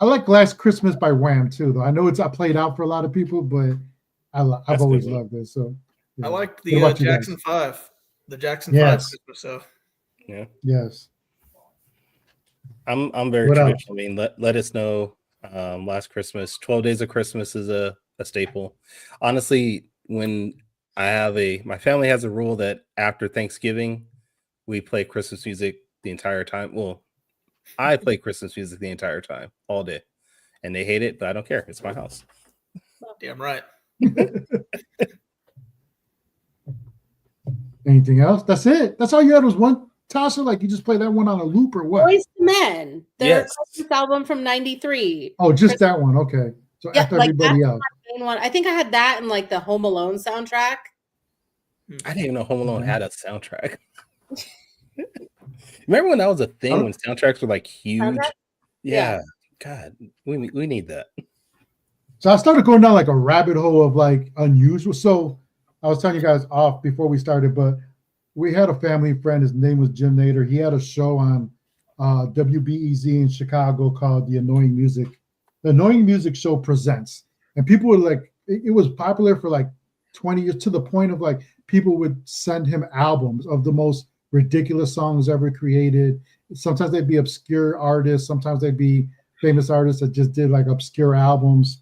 I like Last Christmas by Wham too, though. I know it's played out for a lot of people, but I've always loved this. So yeah. I like the Jackson 5. The Jackson 5 Christmas stuff. Yeah. Yes. I'm very traditional. I mean, let us know. Last Christmas, 12 Days of Christmas is a staple. Honestly, when my family has a rule that after Thanksgiving, we play Christmas music the entire time. Well, I play Christmas music the entire time, all day, and they hate it, but I don't care. It's my house. Damn right. Anything else? That's it. That's all you had was one. Tasha, like you just play that one on a loop or what? Boys II Men. Their Christmas album from '93. Oh, just that one. Okay. So after everybody else. Main one. I think I had that in like the Home Alone soundtrack. I didn't even know Home Alone had a soundtrack. Remember when that was a thing when soundtracks were like huge? Soundtrack? Yeah. God, we need that. So I started going down like a rabbit hole of like unusual. So I was telling you guys off before we started, but we had a family friend. His name was Jim Nader. He had a show on WBEZ in Chicago called The Annoying Music Show Presents. And people were like, it was popular for like 20 years to the point of like people would send him albums of the most ridiculous songs ever created. Sometimes they'd be obscure artists. Sometimes they'd be famous artists that just did like obscure albums.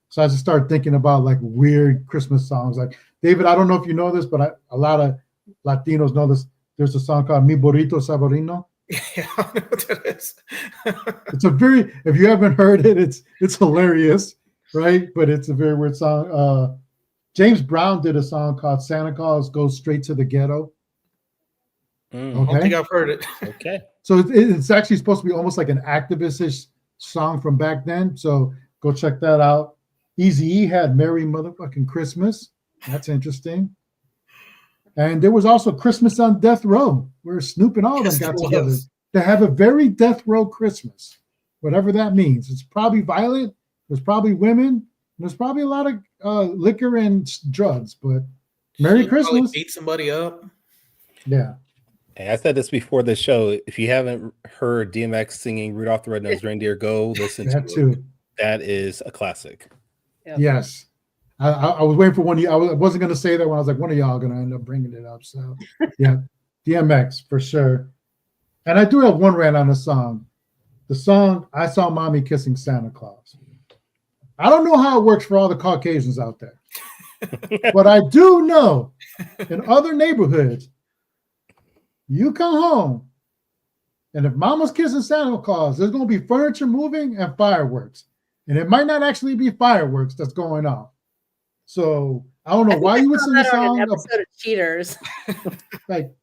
So I just started thinking about like weird Christmas songs. Like David, I don't know if you know this, but a lot of Latinos know this. There's a song called Mi Burrito Saborino. Yeah, I know what that is. It's if you haven't heard it, it's hilarious, right? But it's a very weird song. James Brown did a song called Santa Claus Goes Straight to the Ghetto. Okay. I don't think I've heard it. Okay. So it's actually supposed to be almost like an activist-ish song from back then. So go check that out. Eazy-E had Merry Motherfucking Christmas. That's interesting. And there was also Christmas on Death Row, where Snoop and all of them got together to have a very death row Christmas, whatever that means. It's probably violent. There's probably women. There's probably a lot of liquor and drugs, but Merry Christmas. Beat somebody up. Yeah. Hey, I said this before the show. If you haven't heard DMX singing Rudolph the Red-Nosed Reindeer, go listen to it. That is a classic. Yep. Yes. I was waiting for one of you. I wasn't going to say that when I was like, one of y'all going to end up bringing it up. So, yeah, DMX for sure. And I do have one rant on the song. The song, I Saw Mommy Kissing Santa Claus. I don't know how it works for all the Caucasians out there. But I do know in other neighborhoods, you come home, and if mama's kissing Santa Claus, there's going to be furniture moving and fireworks. And it might not actually be fireworks that's going off. So I don't know why you would sing a song. An episode of Cheaters. Like,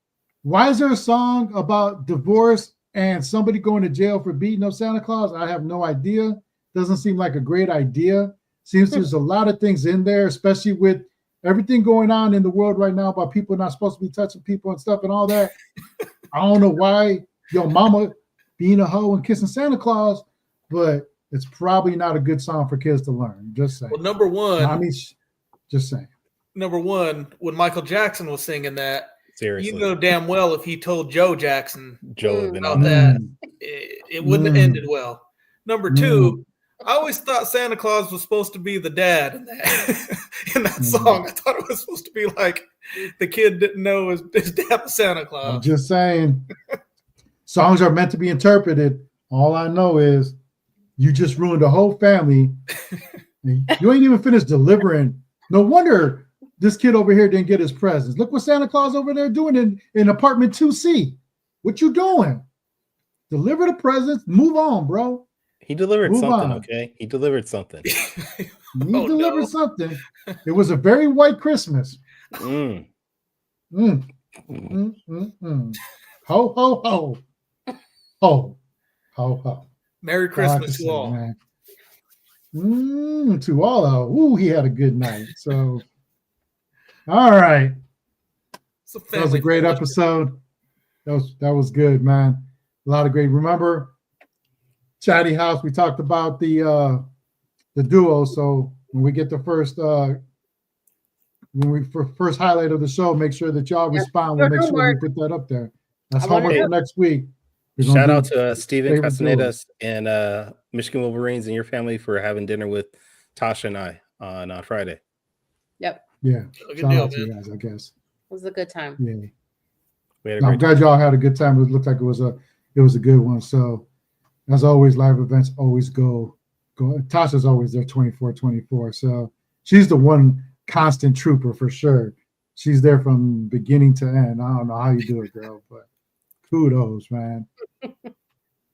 why is there a song about divorce and somebody going to jail for beating up Santa Claus? I have no idea. Doesn't seem like a great idea. Seems there's a lot of things in there, especially with everything going on in the world right now about people not supposed to be touching people and stuff and all that. I don't know why your mama being a hoe and kissing Santa Claus, but it's probably not a good song for kids to learn. Just saying. Well, number one, I mean, just saying. Number one, when Michael Jackson was singing that, Seriously, you know damn well if he told Joe Jackson Joe had been about on that, it wouldn't have ended well. Number two, I always thought Santa Claus was supposed to be the dad in that song. I thought it was supposed to be like the kid didn't know his dad was Santa Claus. I'm just saying, songs are meant to be interpreted. All I know is you just ruined the whole family. You ain't even finished delivering. No wonder this kid over here didn't get his presents. Look what Santa Claus over there doing in apartment 2C. What you doing? Deliver the presents. Move on, bro. He delivered Move something, on. okay? He delivered something. He delivered something. It was a very white Christmas. Mm. Ho, ho, ho. Ho, ho, ho. Merry Christmas to all. Man. To all. Ooh, he had a good night. So, all right. That was a great episode. That was good, man. A lot of great. Remember, Chatty House, we talked about the duo. So when we get the first first highlight of the show, make sure that y'all respond. We'll make sure we put that up there. That's homework for next week. Shout out to Steven Castanedas and Michigan Wolverines and your family for having dinner with Tasha and I on Friday. Yep. Yeah. Shout out to you guys, I guess. It was a good time. Yeah. I'm glad y'all had a good time. It looked like it was a good one. So as always, live events always go. Tasha's always there 24/24. So she's the one constant trooper for sure. She's there from beginning to end. I don't know how you do it, girl, but kudos, man.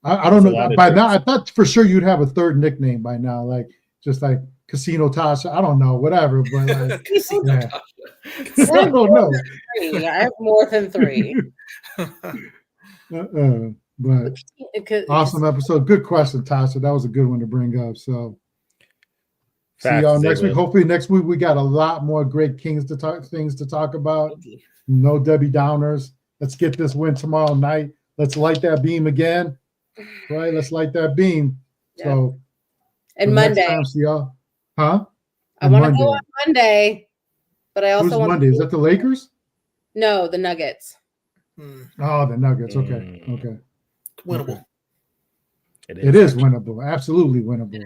I don't know. By now, I thought for sure you'd have a third nickname by now, like just like Casino Tasha. I don't know, whatever. But like, yeah. I don't know. I have more than 3. But awesome episode. Good question, Tasha. That was a good one to bring up. So see y'all next week. Hopefully next week we got a lot more great things to talk about. No Debbie Downers. Let's get this win tomorrow night. Let's light that beam again. Right? Let's light that beam. Yeah. So and Monday. Time, see y'all. Huh? I want to go on Monday, but I also want Monday. Is that the Lakers? No, the Nuggets. Oh, the Nuggets. Okay. Okay. Winnable. It is winnable. Absolutely winnable.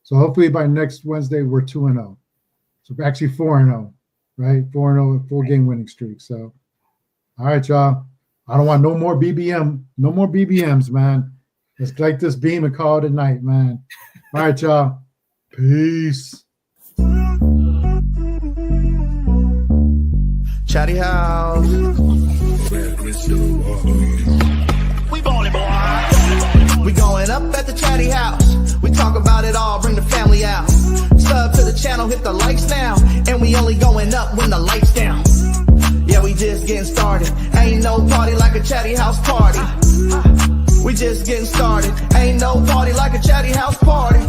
So hopefully by next Wednesday we're 2-0. So actually 4-0, right? 4-0, 4-game winning streak. So all right, y'all. I don't want no more BBMs, man. Let's light this beam and call it a night, man. All right, y'all. Peace. Chatty House. We ballin', boy. We going up at the Chatty House. We talk about it all, bring the family out. Sub to the channel, hit the lights now. And we only going up when the lights down. Yeah, we just getting started. Ain't no party like a Chatty House party. We just getting started. Ain't no party like a Chatty House party.